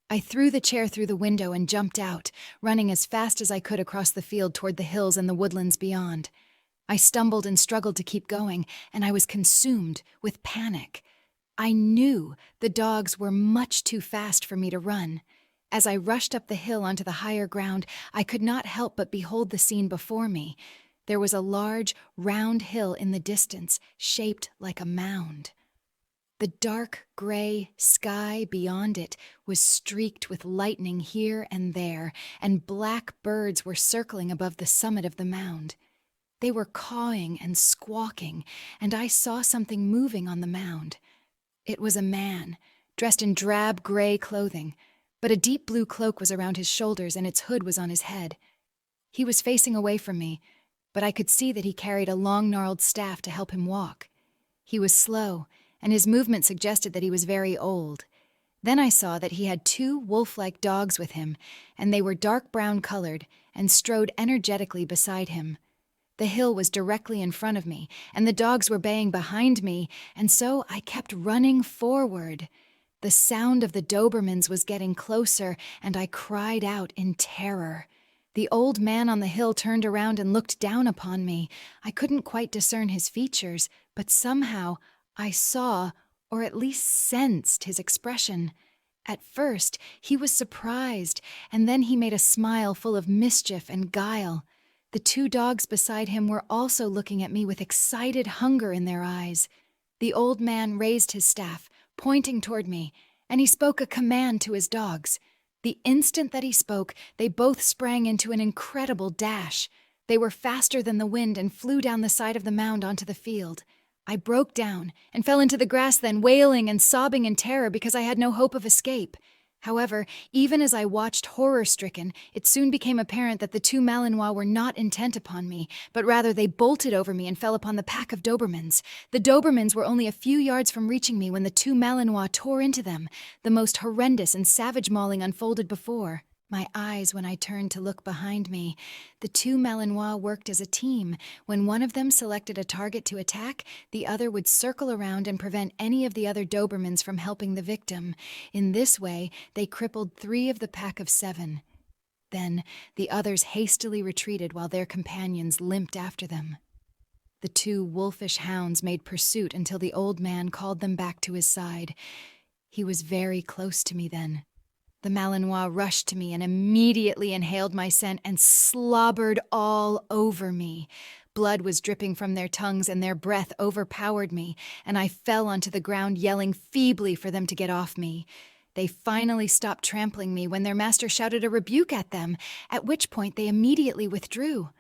I threw the chair through the window and jumped out, running as fast as I could across the field toward the hills and the woodlands beyond. I stumbled and struggled to keep going, and I was consumed with panic. I knew the dogs were much too fast for me to run. As I rushed up the hill onto the higher ground, I could not help but behold the scene before me. There was a large, round hill in the distance, shaped like a mound. The dark gray sky beyond it was streaked with lightning here and there, and black birds were circling above the summit of the mound. They were cawing and squawking, and I saw something moving on the mound. It was a man, dressed in drab gray clothing, but a deep blue cloak was around his shoulders and its hood was on his head. He was facing away from me, but I could see that he carried a long gnarled staff to help him walk. He was slow, and his movement suggested that he was very old. Then I saw that he had 2 wolf-like dogs with him, and they were dark brown colored and strode energetically beside him. The hill was directly in front of me, and the dogs were baying behind me, and so I kept running forward. The sound of the Dobermans was getting closer, and I cried out in terror. The old man on the hill turned around and looked down upon me. I couldn't quite discern his features, but somehow I saw, or at least sensed, his expression. At first, he was surprised, and then he made a smile full of mischief and guile. The 2 dogs beside him were also looking at me with excited hunger in their eyes. The old man raised his staff, pointing toward me, and he spoke a command to his dogs. The instant that he spoke, they both sprang into an incredible dash. They were faster than the wind and flew down the side of the mound onto the field. I broke down and fell into the grass then, wailing and sobbing in terror because I had no hope of escape. However, even as I watched horror-stricken, it soon became apparent that the 2 Malinois were not intent upon me, but rather they bolted over me and fell upon the pack of Dobermans. The Dobermans were only a few yards from reaching me when the 2 Malinois tore into them. The most horrendous and savage mauling unfolded before my eyes when I turned to look behind me. The 2 Malinois worked as a team. When one of them selected a target to attack, the other would circle around and prevent any of the other Dobermans from helping the victim. In this way, they crippled 3 of the pack of 7. Then, the others hastily retreated while their companions limped after them. The 2 wolfish hounds made pursuit until the old man called them back to his side. He was very close to me then. The Malinois rushed to me and immediately inhaled my scent and slobbered all over me. Blood was dripping from their tongues and their breath overpowered me, and I fell onto the ground yelling feebly for them to get off me. They finally stopped trampling me when their master shouted a rebuke at them, at which point they immediately withdrew.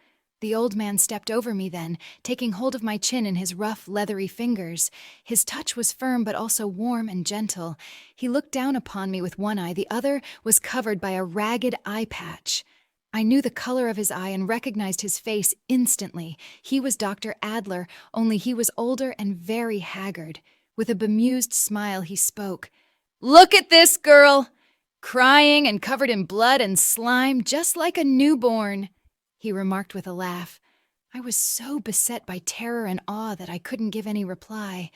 The old man stepped over me then, taking hold of my chin in his rough, leathery fingers. His touch was firm but also warm and gentle. He looked down upon me with one eye. The other was covered by a ragged eye patch. I knew the color of his eye and recognized his face instantly. He was Dr. Adler, only he was older and very haggard. With a bemused smile, he spoke. "Look at this girl! Crying and covered in blood and slime, just like a newborn," he remarked with a laugh. I was so beset by terror and awe that I couldn't give any reply.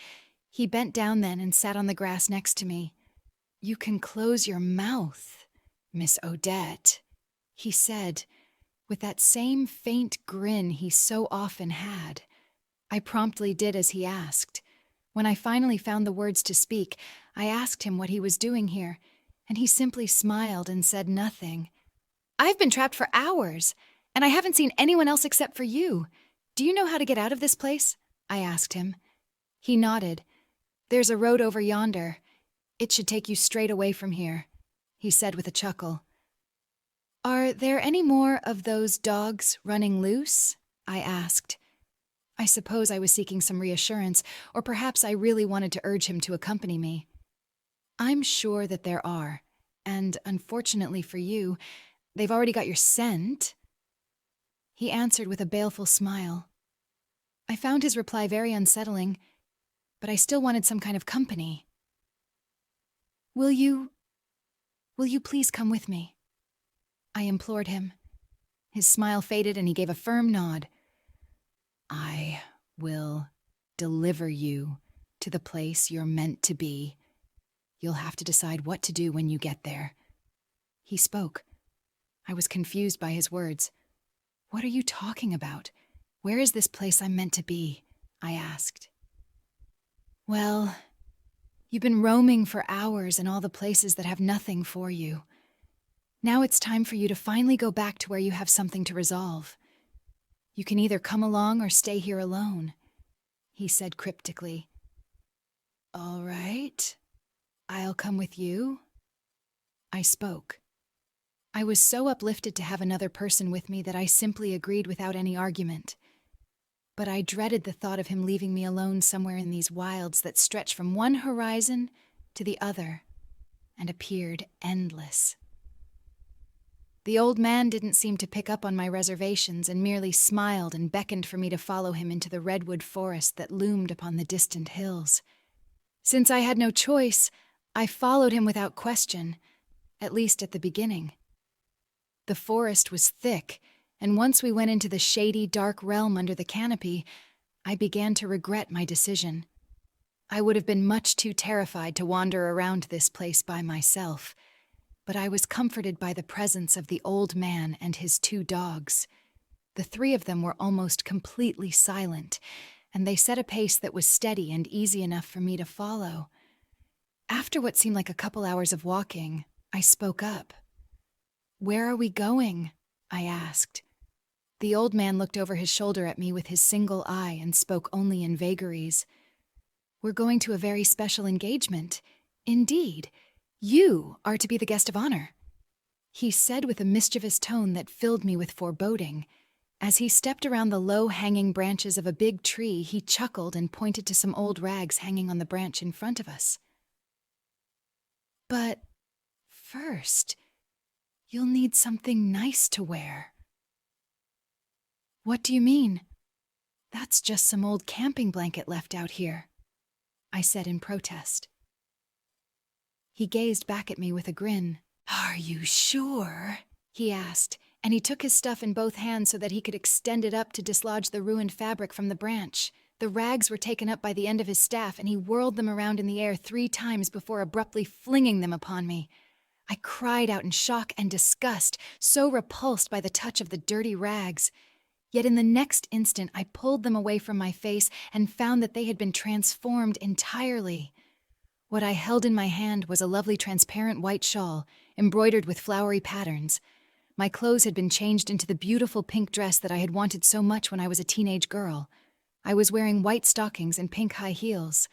He bent down then and sat on the grass next to me. "You can close your mouth, Miss Odette," he said, with that same faint grin he so often had. I promptly did as he asked. When I finally found the words to speak, I asked him what he was doing here, and he simply smiled and said nothing. "I've been trapped for hours, and I haven't seen anyone else except for you. Do you know how to get out of this place?" I asked him. He nodded. "There's a road over yonder. It should take you straight away from here," he said with a chuckle. "Are there any more of those dogs running loose?" I asked. I suppose I was seeking some reassurance, or perhaps I really wanted to urge him to accompany me. "I'm sure that there are, and unfortunately for you, they've already got your scent," he answered with a baleful smile. I found his reply very unsettling, but I still wanted some kind of company. Will you please come with me?" I implored him. His smile faded and he gave a firm nod. "I will deliver you to the place you're meant to be. You'll have to decide what to do when you get there." He spoke. I was confused by his words. "What are you talking about? Where is this place I'm meant to be?" I asked. "Well, you've been roaming for hours in all the places that have nothing for you. Now it's time for you to finally go back to where you have something to resolve. You can either come along or stay here alone," he said cryptically. "All right, I'll come with you." I spoke. I was so uplifted to have another person with me that I simply agreed without any argument. but I dreaded the thought of him leaving me alone somewhere in these wilds that stretch from one horizon to the other and appeared endless. The old man didn't seem to pick up on my reservations and merely smiled and beckoned for me to follow him into the redwood forest that loomed upon the distant hills. Since I had no choice, I followed him without question, at least at the beginning. The forest was thick, and once we went into the shady, dark realm under the canopy, I began to regret my decision. I would have been much too terrified to wander around this place by myself, but I was comforted by the presence of the old man and his 2 dogs. The 3 of them were almost completely silent, and they set a pace that was steady and easy enough for me to follow. After what seemed like a couple hours of walking, I spoke up. "Where are we going?" I asked. The old man looked over his shoulder at me with his single eye and spoke only in vagaries. "We're going to a very special engagement. Indeed, you are to be the guest of honor," he said with a mischievous tone that filled me with foreboding. As he stepped around the low-hanging branches of a big tree, he chuckled and pointed to some old rags hanging on the branch in front of us. "But first, you'll need something nice to wear." "What do you mean?" "That's just some old camping blanket left out here," I said in protest. He gazed back at me with a grin. "Are you sure?" he asked, and he took his stuff in both hands so that he could extend it up to dislodge the ruined fabric from the branch. The rags were taken up by the end of his staff, and he whirled them around in the air 3 times before abruptly flinging them upon me. I cried out in shock and disgust, so repulsed by the touch of the dirty rags. Yet in the next instant, I pulled them away from my face and found that they had been transformed entirely. What I held in my hand was a lovely transparent white shawl, embroidered with flowery patterns. My clothes had been changed into the beautiful pink dress that I had wanted so much when I was a teenage girl. I was wearing white stockings and pink high heels.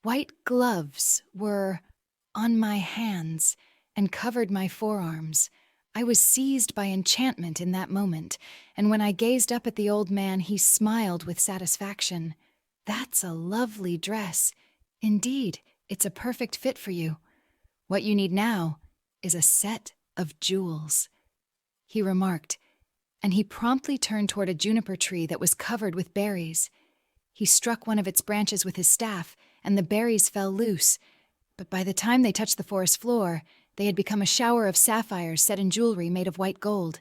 White gloves were on my hands and covered my forearms. I was seized by enchantment in that moment, and when I gazed up at the old man, he smiled with satisfaction. "That's a lovely dress. Indeed, it's a perfect fit for you. What you need now is a set of jewels," he remarked, and he promptly turned toward a juniper tree that was covered with berries. He struck one of its branches with his staff, and the berries fell loose, but by the time they touched the forest floor, they had become a shower of sapphires set in jewelry made of white gold.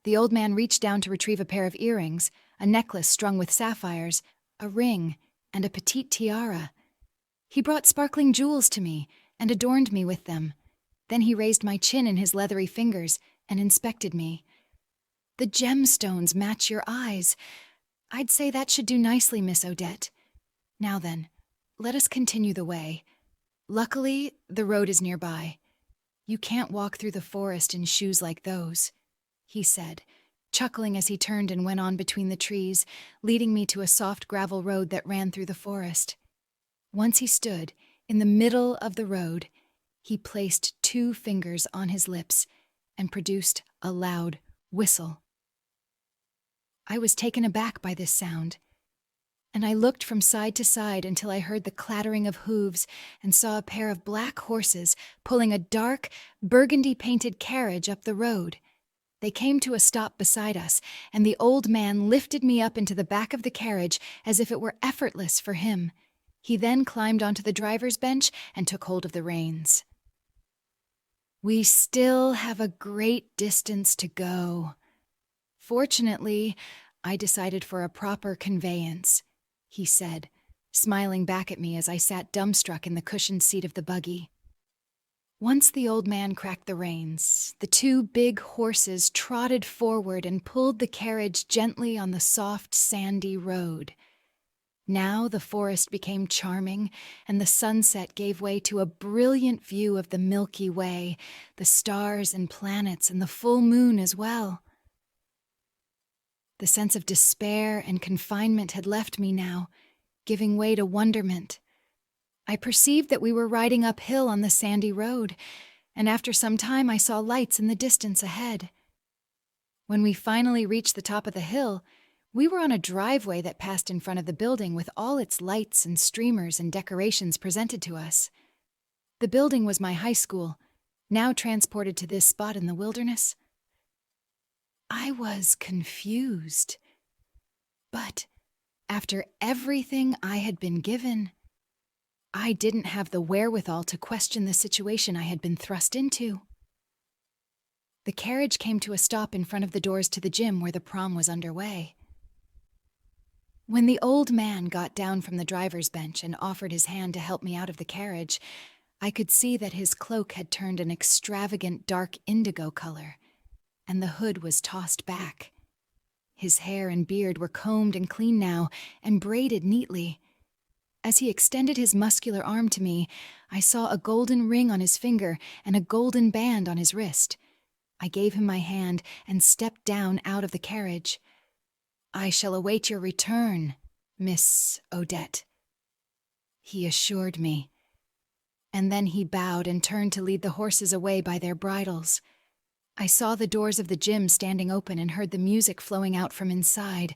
The old man reached down to retrieve a pair of earrings, a necklace strung with sapphires, a ring, and a petite tiara. He brought sparkling jewels to me and adorned me with them. Then he raised my chin in his leathery fingers and inspected me. "The gemstones match your eyes. I'd say that should do nicely, Miss Odette. Now then, let us continue the way. Luckily, the road is nearby. You can't walk through the forest in shoes like those," he said, chuckling as he turned and went on between the trees, leading me to a soft gravel road that ran through the forest. Once he stood in the middle of the road, he placed 2 fingers on his lips and produced a loud whistle. I was taken aback by this sound, and I looked from side to side until I heard the clattering of hooves and saw a pair of black horses pulling a dark, burgundy-painted carriage up the road. They came to a stop beside us, and the old man lifted me up into the back of the carriage as if it were effortless for him. He then climbed onto the driver's bench and took hold of the reins. "We still have a great distance to go. Fortunately, I decided for a proper conveyance," he said, smiling back at me as I sat dumbstruck in the cushioned seat of the buggy. Once the old man cracked the reins, the 2 big horses trotted forward and pulled the carriage gently on the soft, sandy road. Now the forest became charming, and the sunset gave way to a brilliant view of the Milky Way, the stars and planets, and the full moon as well. The sense of despair and confinement had left me now, giving way to wonderment. I perceived that we were riding uphill on the sandy road, and after some time I saw lights in the distance ahead. When we finally reached the top of the hill, We were on a driveway that passed in front of the building with all its lights and streamers and decorations presented to us. The building was my high school, now transported to this spot in the wilderness. I was confused. But after everything I had been given, I didn't have the wherewithal to question the situation I had been thrust into. The carriage came to a stop in front of the doors to the gym where the prom was underway. When the old man got down from the driver's bench and offered his hand to help me out of the carriage, I could see that his cloak had turned an extravagant dark indigo color, and the hood was tossed back. His hair and beard were combed and clean now, and braided neatly. As he extended his muscular arm to me, I saw a golden ring on his finger and a golden band on his wrist. I gave him my hand and stepped down out of the carriage. "I shall await your return, Miss Odette," he assured me. And then he bowed and turned to lead the horses away by their bridles. I saw the doors of the gym standing open and heard the music flowing out from inside.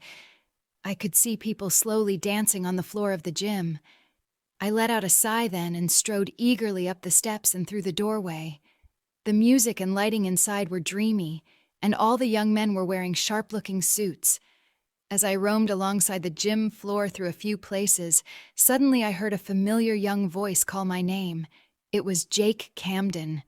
I could see people slowly dancing on the floor of the gym. I let out a sigh then and strode eagerly up the steps and through the doorway. The music and lighting inside were dreamy, and all the young men were wearing sharp-looking suits. As I roamed alongside the gym floor through a few places, suddenly I heard a familiar young voice call my name. It was Jake Camden.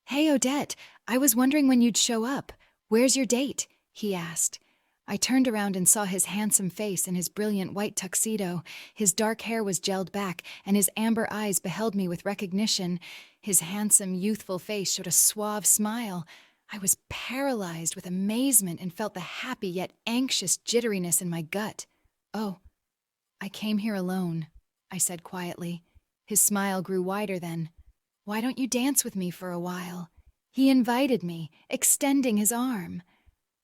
"Hey, Odette, I was wondering when you'd show up. Where's your date?" he asked. I turned around and saw his handsome face in his brilliant white tuxedo. His dark hair was gelled back, and his amber eyes beheld me with recognition. His handsome, youthful face showed a suave smile. I was paralyzed with amazement and felt the happy yet anxious jitteriness in my gut. "Oh, I came here alone," I said quietly. His smile grew wider then. "Why don't you dance with me for a while?" He invited me, extending his arm.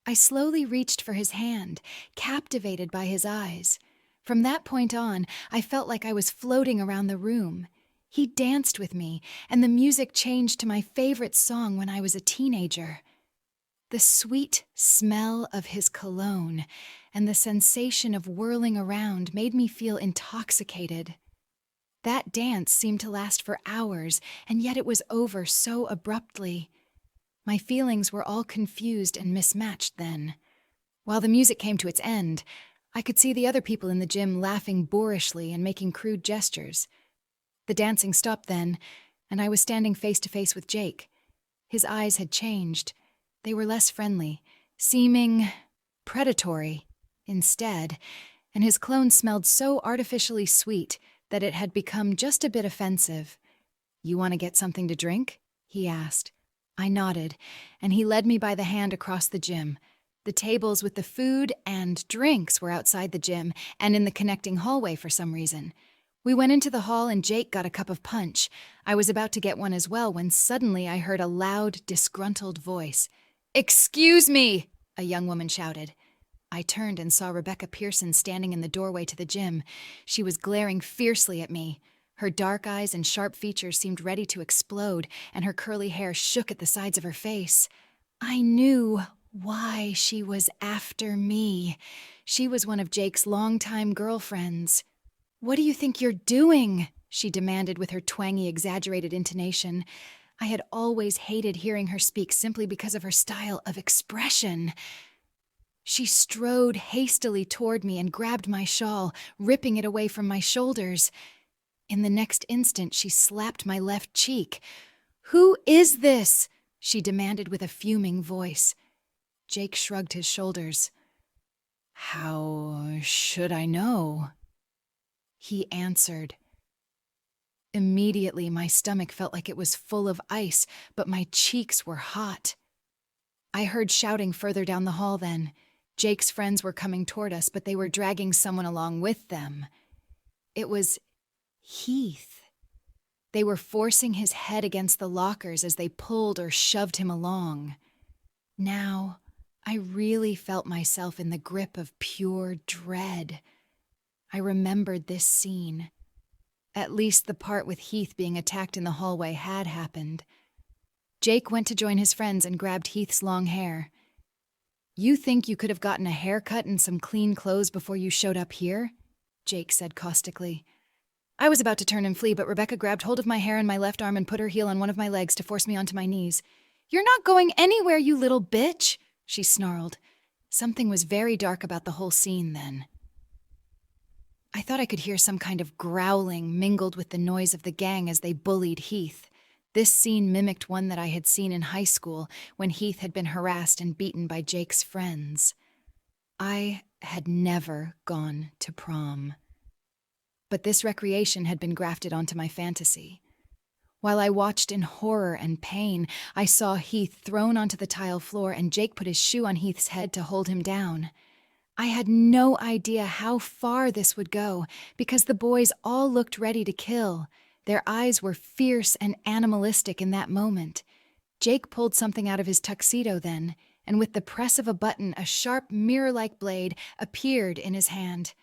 I slowly reached for his hand, captivated by his eyes. From that point on, I felt like I was floating around the room. He danced with me, and the music changed to my favorite song when I was a teenager. The sweet smell of his cologne and the sensation of whirling around made me feel intoxicated. That dance seemed to last for hours, and yet it was over so abruptly. My feelings were all confused and mismatched then. While the music came to its end, I could see the other people in the gym laughing boorishly and making crude gestures. The dancing stopped then, and I was standing face to face with Jake. His eyes had changed. They were less friendly, seeming predatory instead, and his cologne smelled so artificially sweet that it had become just a bit offensive. "You want to get something to drink?" he asked. I nodded, and he led me by the hand across the gym. The tables with the food and drinks were outside the gym and in the connecting hallway for some reason. We went into the hall and Jake got a cup of punch. I was about to get one as well when suddenly I heard a loud, disgruntled voice. "Excuse me!" a young woman shouted. I turned and saw Rebecca Pearson standing in the doorway to the gym. She was glaring fiercely at me. Her dark eyes and sharp features seemed ready to explode, and her curly hair shook at the sides of her face. I knew why she was after me. She was one of Jake's longtime girlfriends. "What do you think you're doing?" she demanded with her twangy, exaggerated intonation. I had always hated hearing her speak simply because of her style of expression. She strode hastily toward me and grabbed my shawl, ripping it away from my shoulders. In the next instant, she slapped my left cheek. "Who is this?" she demanded with a fuming voice. Jake shrugged his shoulders. "How should I know?" he answered. Immediately, my stomach felt like it was full of ice, but my cheeks were hot. I heard shouting further down the hall then. Jake's friends were coming toward us, but they were dragging someone along with them. It was Heath. They were forcing his head against the lockers as they pulled or shoved him along. Now, I really felt myself in the grip of pure dread. I remembered this scene. At least the part with Heath being attacked in the hallway had happened. Jake went to join his friends and grabbed Heath's long hair. You think you could have gotten a haircut and some clean clothes before you showed up here? Jake said caustically. I was about to turn and flee, but Rebecca grabbed hold of my hair and my left arm and put her heel on one of my legs to force me onto my knees. You're not going anywhere, you little bitch, she snarled. Something was very dark about the whole scene then. I thought I could hear some kind of growling mingled with the noise of the gang as they bullied Heath. This scene mimicked one that I had seen in high school when Heath had been harassed and beaten by Jake's friends. I had never gone to prom. But this recreation had been grafted onto my fantasy. While I watched in horror and pain, I saw Heath thrown onto the tile floor and Jake put his shoe on Heath's head to hold him down. I had no idea how far this would go because the boys all looked ready to kill. Their eyes were fierce and animalistic in that moment. Jake pulled something out of his tuxedo then, and with the press of a button, a sharp mirror-like blade appeared in his hand.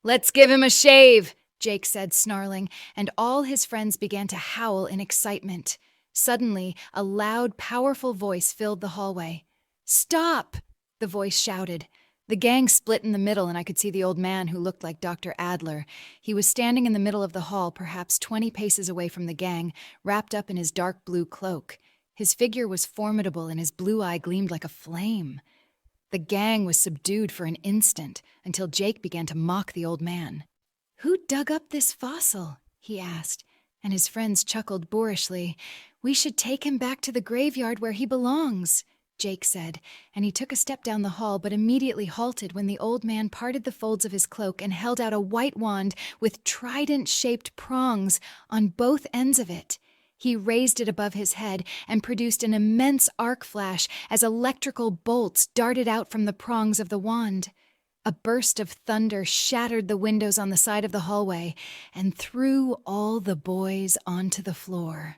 "Let's give him a shave," Jake said, snarling, and all his friends began to howl in excitement. Suddenly, a loud, powerful voice filled the hallway. "Stop!" the voice shouted. The gang split in the middle, and I could see the old man who looked like Dr. Adler. He was standing in the middle of the hall, perhaps 20 paces away from the gang, wrapped up in his dark blue cloak. His figure was formidable, and his blue eye gleamed like a flame. The gang was subdued for an instant, until Jake began to mock the old man. "Who dug up this fossil?" he asked, and his friends chuckled boorishly. "We should take him back to the graveyard where he belongs," Jake said, and he took a step down the hall but immediately halted when the old man parted the folds of his cloak and held out a white wand with trident-shaped prongs on both ends of it. He raised it above his head and produced an immense arc flash as electrical bolts darted out from the prongs of the wand. A burst of thunder shattered the windows on the side of the hallway and threw all the boys onto the floor.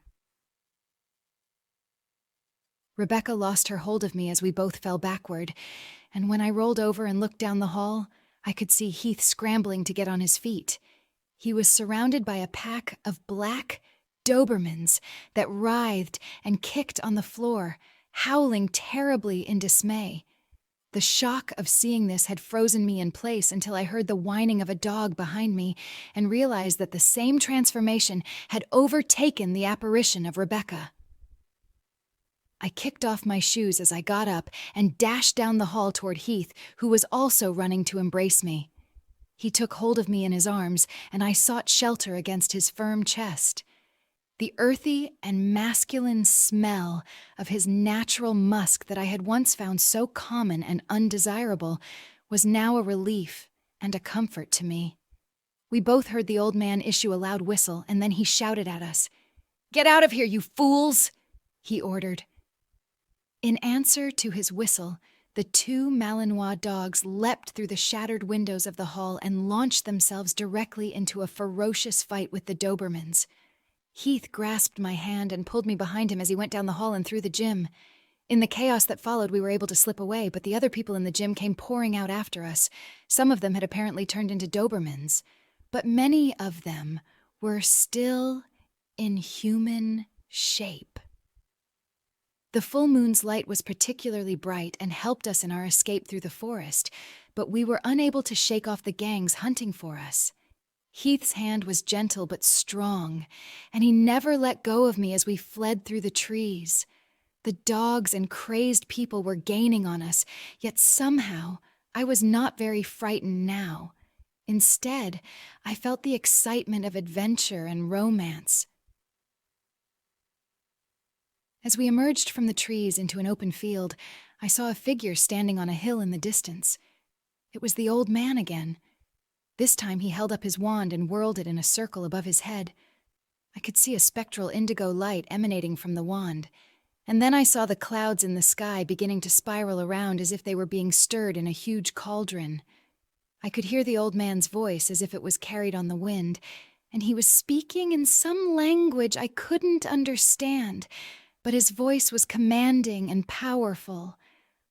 Rebecca lost her hold of me as we both fell backward, and when I rolled over and looked down the hall, I could see Heath scrambling to get on his feet. He was surrounded by a pack of black Dobermans that writhed and kicked on the floor, howling terribly in dismay. The shock of seeing this had frozen me in place until I heard the whining of a dog behind me and realized that the same transformation had overtaken the apparition of Rebecca. I kicked off my shoes as I got up and dashed down the hall toward Heath, who was also running to embrace me. He took hold of me in his arms, and I sought shelter against his firm chest. The earthy and masculine smell of his natural musk that I had once found so common and undesirable was now a relief and a comfort to me. We both heard the old man issue a loud whistle, and then he shouted at us. "Get out of here, you fools!" he ordered. In answer to his whistle, the two Malinois dogs leapt through the shattered windows of the hall and launched themselves directly into a ferocious fight with the Dobermans. Heath grasped my hand and pulled me behind him as he went down the hall and through the gym. In the chaos that followed, we were able to slip away, but the other people in the gym came pouring out after us. Some of them had apparently turned into Dobermans, but many of them were still in human shape. The full moon's light was particularly bright and helped us in our escape through the forest, but we were unable to shake off the gangs hunting for us. Heath's hand was gentle but strong, and he never let go of me as we fled through the trees. The dogs and crazed people were gaining on us, yet somehow I was not very frightened now. Instead, I felt the excitement of adventure and romance. As we emerged from the trees into an open field, I saw a figure standing on a hill in the distance. It was the old man again. This time he held up his wand and whirled it in a circle above his head. I could see a spectral indigo light emanating from the wand, and then I saw the clouds in the sky beginning to spiral around as if they were being stirred in a huge cauldron. I could hear the old man's voice as if it was carried on the wind, and he was speaking in some language I couldn't understand, but his voice was commanding and powerful.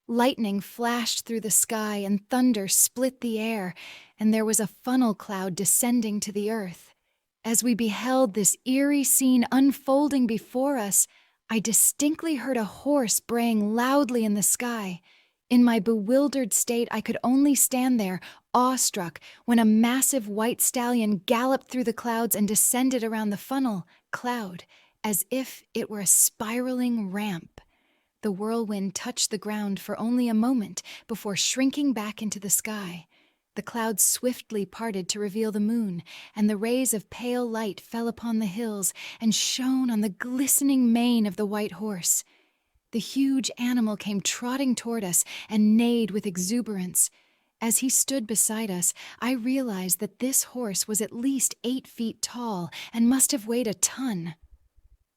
Lightning flashed through the sky and thunder split the air, and there was a funnel cloud descending to the earth. As we beheld this eerie scene unfolding before us, I distinctly heard a horse braying loudly in the sky. In my bewildered state, I could only stand there, awestruck, when a massive white stallion galloped through the clouds and descended around the funnel cloud, as if it were a spiraling ramp. The whirlwind touched the ground for only a moment before shrinking back into the sky. The clouds swiftly parted to reveal the moon, and the rays of pale light fell upon the hills and shone on the glistening mane of the white horse. The huge animal came trotting toward us and neighed with exuberance. As he stood beside us, I realized that this horse was at least 8 feet tall and must have weighed a ton.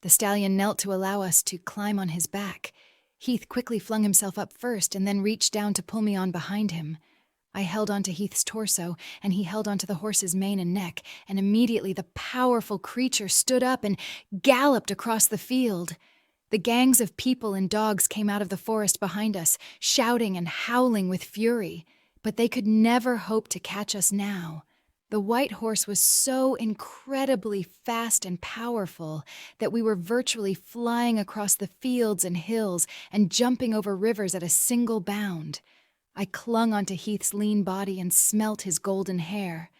The stallion knelt to allow us to climb on his back. Heath quickly flung himself up first and then reached down to pull me on behind him. I held onto Heath's torso, and he held onto the horse's mane and neck, and immediately the powerful creature stood up and galloped across the field. The gangs of people and dogs came out of the forest behind us, shouting and howling with fury, but they could never hope to catch us now. The white horse was so incredibly fast and powerful that we were virtually flying across the fields and hills and jumping over rivers at a single bound. I clung onto Heath's lean body and smelt his golden hair.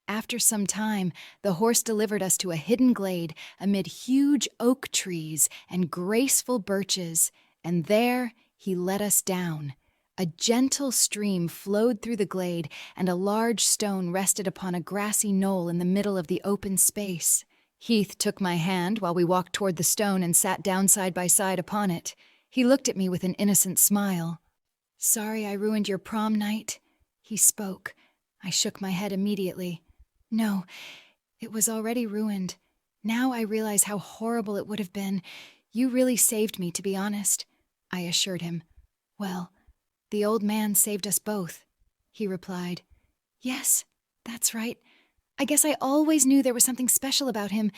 After some time, the horse delivered us to a hidden glade amid huge oak trees and graceful birches, and there he let us down. A gentle stream flowed through the glade, and a large stone rested upon a grassy knoll in the middle of the open space. Heath took my hand while we walked toward the stone and sat down side by side upon it. He looked at me with an innocent smile. "Sorry I ruined your prom night," he spoke. I shook my head immediately. "No, it was already ruined. Now I realize how horrible it would have been. You really saved me, to be honest," I assured him. "Well, the old man saved us both," he replied. "Yes, that's right. I guess I always knew there was something special about him,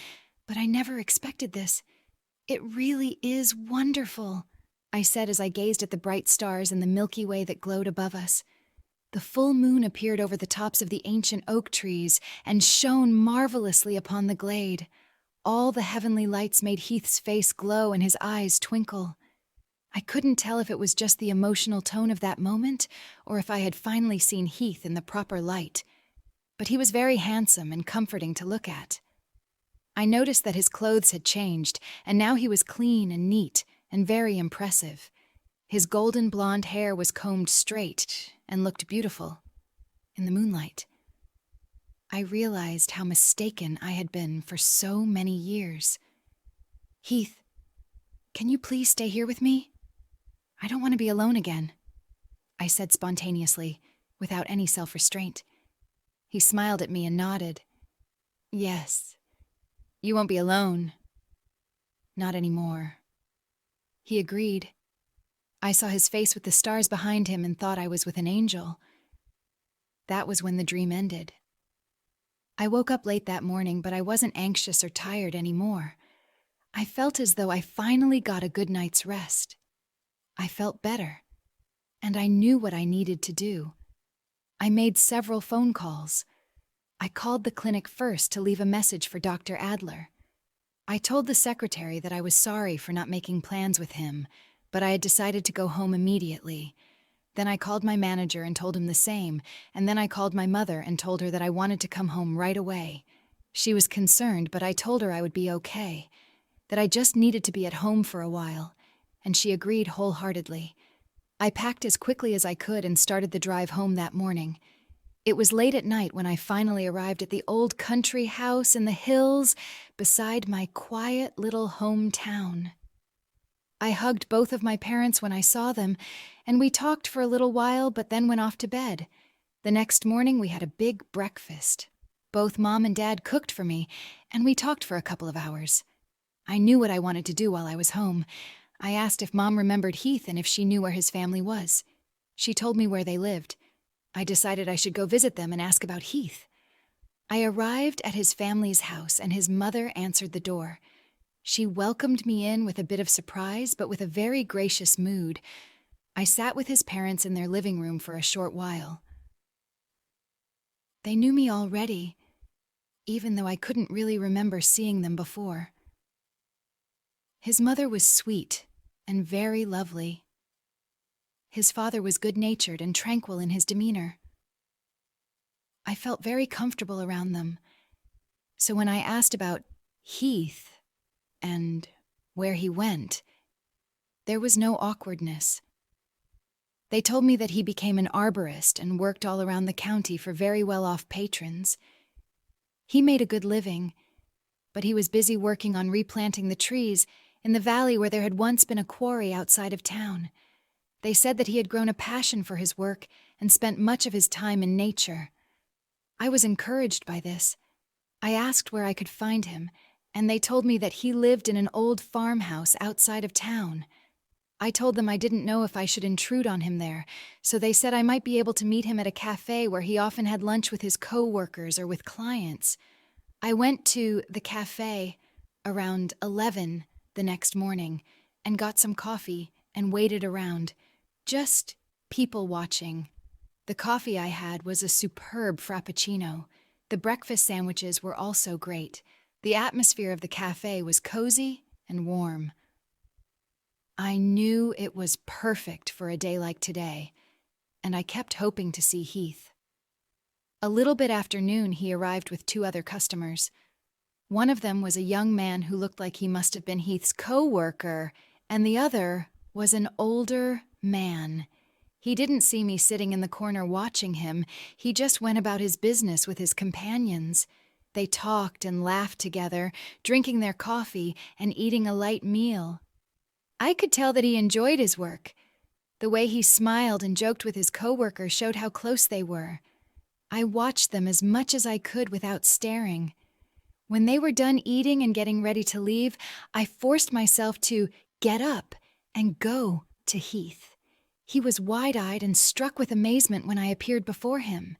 but I never expected this. It really is wonderful," I said as I gazed at the bright stars and the Milky Way that glowed above us. The full moon appeared over the tops of the ancient oak trees and shone marvelously upon the glade. All the heavenly lights made Heath's face glow and his eyes twinkle. I couldn't tell if it was just the emotional tone of that moment or if I had finally seen Heath in the proper light. But he was very handsome and comforting to look at. I noticed that his clothes had changed, and now he was clean and neat and very impressive. His golden blonde hair was combed straight and looked beautiful in the moonlight. I realized how mistaken I had been for so many years. "Heath, can you please stay here with me? I don't want to be alone again," I said spontaneously, without any self-restraint. He smiled at me and nodded. "Yes, you won't be alone. Not anymore." He agreed. I saw his face with the stars behind him and thought I was with an angel. That was when the dream ended. I woke up late that morning, but I wasn't anxious or tired anymore. I felt as though I finally got a good night's rest. I felt better, and I knew what I needed to do. I made several phone calls. I called the clinic first to leave a message for Dr. Adler. I told the secretary that I was sorry for not making plans with him, but I had decided to go home immediately. Then I called my manager and told him the same, and then I called my mother and told her that I wanted to come home right away. She was concerned, but I told her I would be okay, that I just needed to be at home for a while, and she agreed wholeheartedly. I packed as quickly as I could and started the drive home that morning. It was late at night when I finally arrived at the old country house in the hills beside my quiet little hometown. I hugged both of my parents when I saw them, and we talked for a little while but then went off to bed. The next morning we had a big breakfast. Both Mom and Dad cooked for me, and we talked for a couple of hours. I knew what I wanted to do while I was home. I asked if Mom remembered Heath and if she knew where his family was. She told me where they lived. I decided I should go visit them and ask about Heath. I arrived at his family's house, and his mother answered the door. She welcomed me in with a bit of surprise, but with a very gracious mood. I sat with his parents in their living room for a short while. They knew me already, even though I couldn't really remember seeing them before. His mother was sweet and very lovely. His father was good-natured and tranquil in his demeanor. I felt very comfortable around them. So when I asked about Heath and where he went, there was no awkwardness. They told me that he became an arborist and worked all around the county for very well-off patrons. He made a good living, but he was busy working on replanting the trees in the valley where there had once been a quarry outside of town. They said that he had grown a passion for his work and spent much of his time in nature. I was encouraged by this. I asked where I could find him, and they told me that he lived in an old farmhouse outside of town. I told them I didn't know if I should intrude on him there, so they said I might be able to meet him at a cafe where he often had lunch with his co-workers or with clients. I went to the cafe around 11 the next morning and got some coffee and waited around, just people watching. The coffee I had was a superb frappuccino. The breakfast sandwiches were also great. The atmosphere of the cafe was cozy and warm. I knew it was perfect for a day like today, and I kept hoping to see Heath. A little bit after noon, he arrived with 2 other customers. One of them was a young man who looked like he must have been Heath's co-worker, and the other was an older man. He didn't see me sitting in the corner watching him. He just went about his business with his companions. They talked and laughed together, drinking their coffee and eating a light meal. I could tell that he enjoyed his work. The way he smiled and joked with his coworker showed how close they were. I watched them as much as I could without staring. When they were done eating and getting ready to leave, I forced myself to get up and go to Heath. He was wide-eyed and struck with amazement when I appeared before him.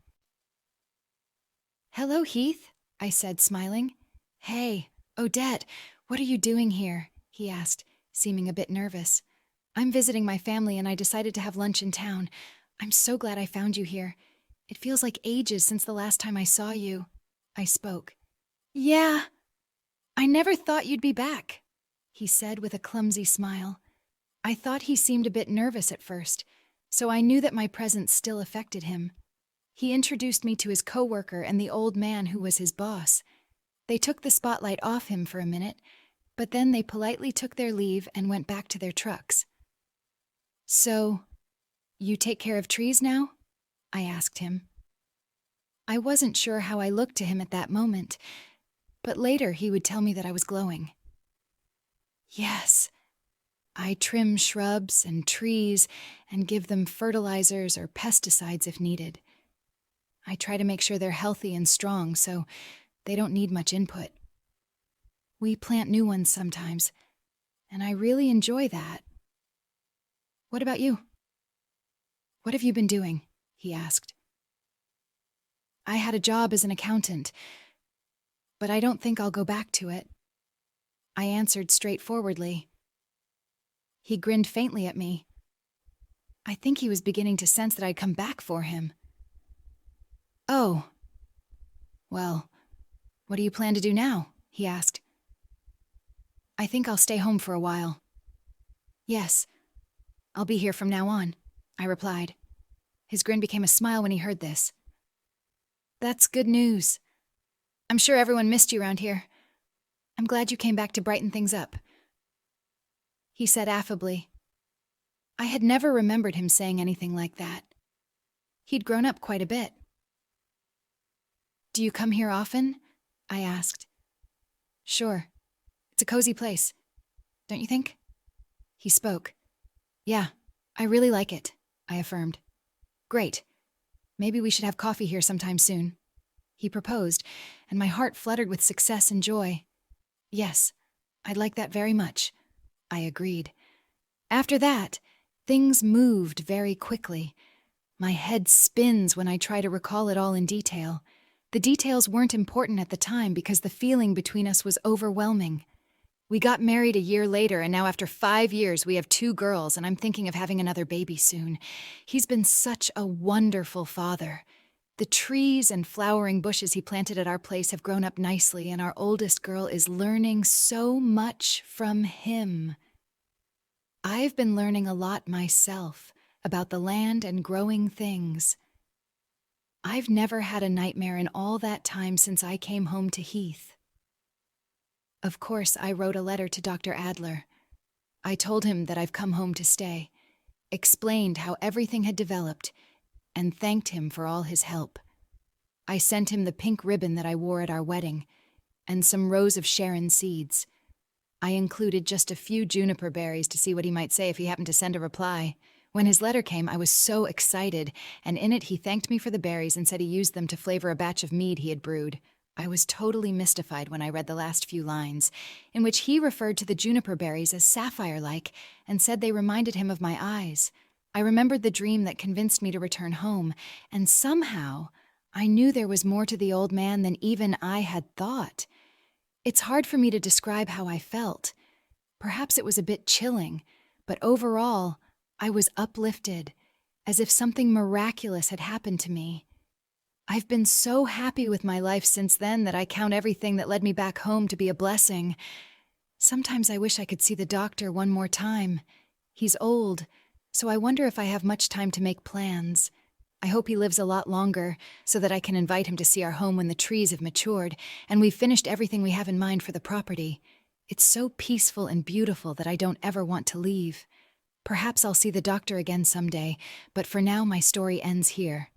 "Hello, Heath," I said, smiling. "Hey, Odette, what are you doing here?" he asked, seeming a bit nervous. "I'm visiting my family and I decided to have lunch in town. I'm so glad I found you here. It feels like ages since the last time I saw you." I spoke. "Yeah, I never thought you'd be back," he said with a clumsy smile. I thought he seemed a bit nervous at first, so I knew that my presence still affected him. He introduced me to his coworker and the old man who was his boss. They took the spotlight off him for a minute, but then they politely took their leave and went back to their trucks. "So, you take care of trees now?" I asked him. I wasn't sure how I looked to him at that moment, but later he would tell me that I was glowing. "Yes, I trim shrubs and trees and give them fertilizers or pesticides if needed. I try to make sure they're healthy and strong so they don't need much input. We plant new ones sometimes, and I really enjoy that." "What about you? What have you been doing?" he asked. "I had a job as an accountant, but I don't think I'll go back to it," I answered straightforwardly. He grinned faintly at me. I think he was beginning to sense that I'd come back for him. "Oh, well, what do you plan to do now?" he asked. "I think I'll stay home for a while." "Yes, I'll be here from now on," I replied. His grin became a smile when he heard this. "That's good news. I'm sure everyone missed you around here. I'm glad you came back to brighten things up," he said affably. I had never remembered him saying anything like that. He'd grown up quite a bit. "Do you come here often?" I asked. "Sure. It's a cozy place. Don't you think?" He spoke. "Yeah, I really like it," I affirmed. "Great. Maybe we should have coffee here sometime soon," he proposed, and my heart fluttered with success and joy. "Yes, I'd like that very much," I agreed. After that, things moved very quickly. My head spins when I try to recall it all in detail. The details weren't important at the time because the feeling between us was overwhelming. We got married a year later, and now after 5 years, we have 2 girls, and I'm thinking of having another baby soon. He's been such a wonderful father. The trees and flowering bushes he planted at our place have grown up nicely, and our oldest girl is learning so much from him. I've been learning a lot myself about the land and growing things. I've never had a nightmare in all that time since I came home to Heath. Of course, I wrote a letter to Dr. Adler. I told him that I've come home to stay, explained how everything had developed, and thanked him for all his help. I sent him the pink ribbon that I wore at our wedding, and some rows of Sharon seeds. I included just a few juniper berries to see what he might say if he happened to send a reply. When his letter came, I was so excited, and in it he thanked me for the berries and said he used them to flavor a batch of mead he had brewed. I was totally mystified when I read the last few lines, in which he referred to the juniper berries as sapphire-like and said they reminded him of my eyes. I remembered the dream that convinced me to return home, and somehow I knew there was more to the old man than even I had thought. It's hard for me to describe how I felt. Perhaps it was a bit chilling, but overall, I was uplifted, as if something miraculous had happened to me. I've been so happy with my life since then that I count everything that led me back home to be a blessing. Sometimes I wish I could see the doctor one more time. He's old, so I wonder if I have much time to make plans. I hope he lives a lot longer, so that I can invite him to see our home when the trees have matured, and we've finished everything we have in mind for the property. It's so peaceful and beautiful that I don't ever want to leave. Perhaps I'll see the doctor again someday, but for now my story ends here.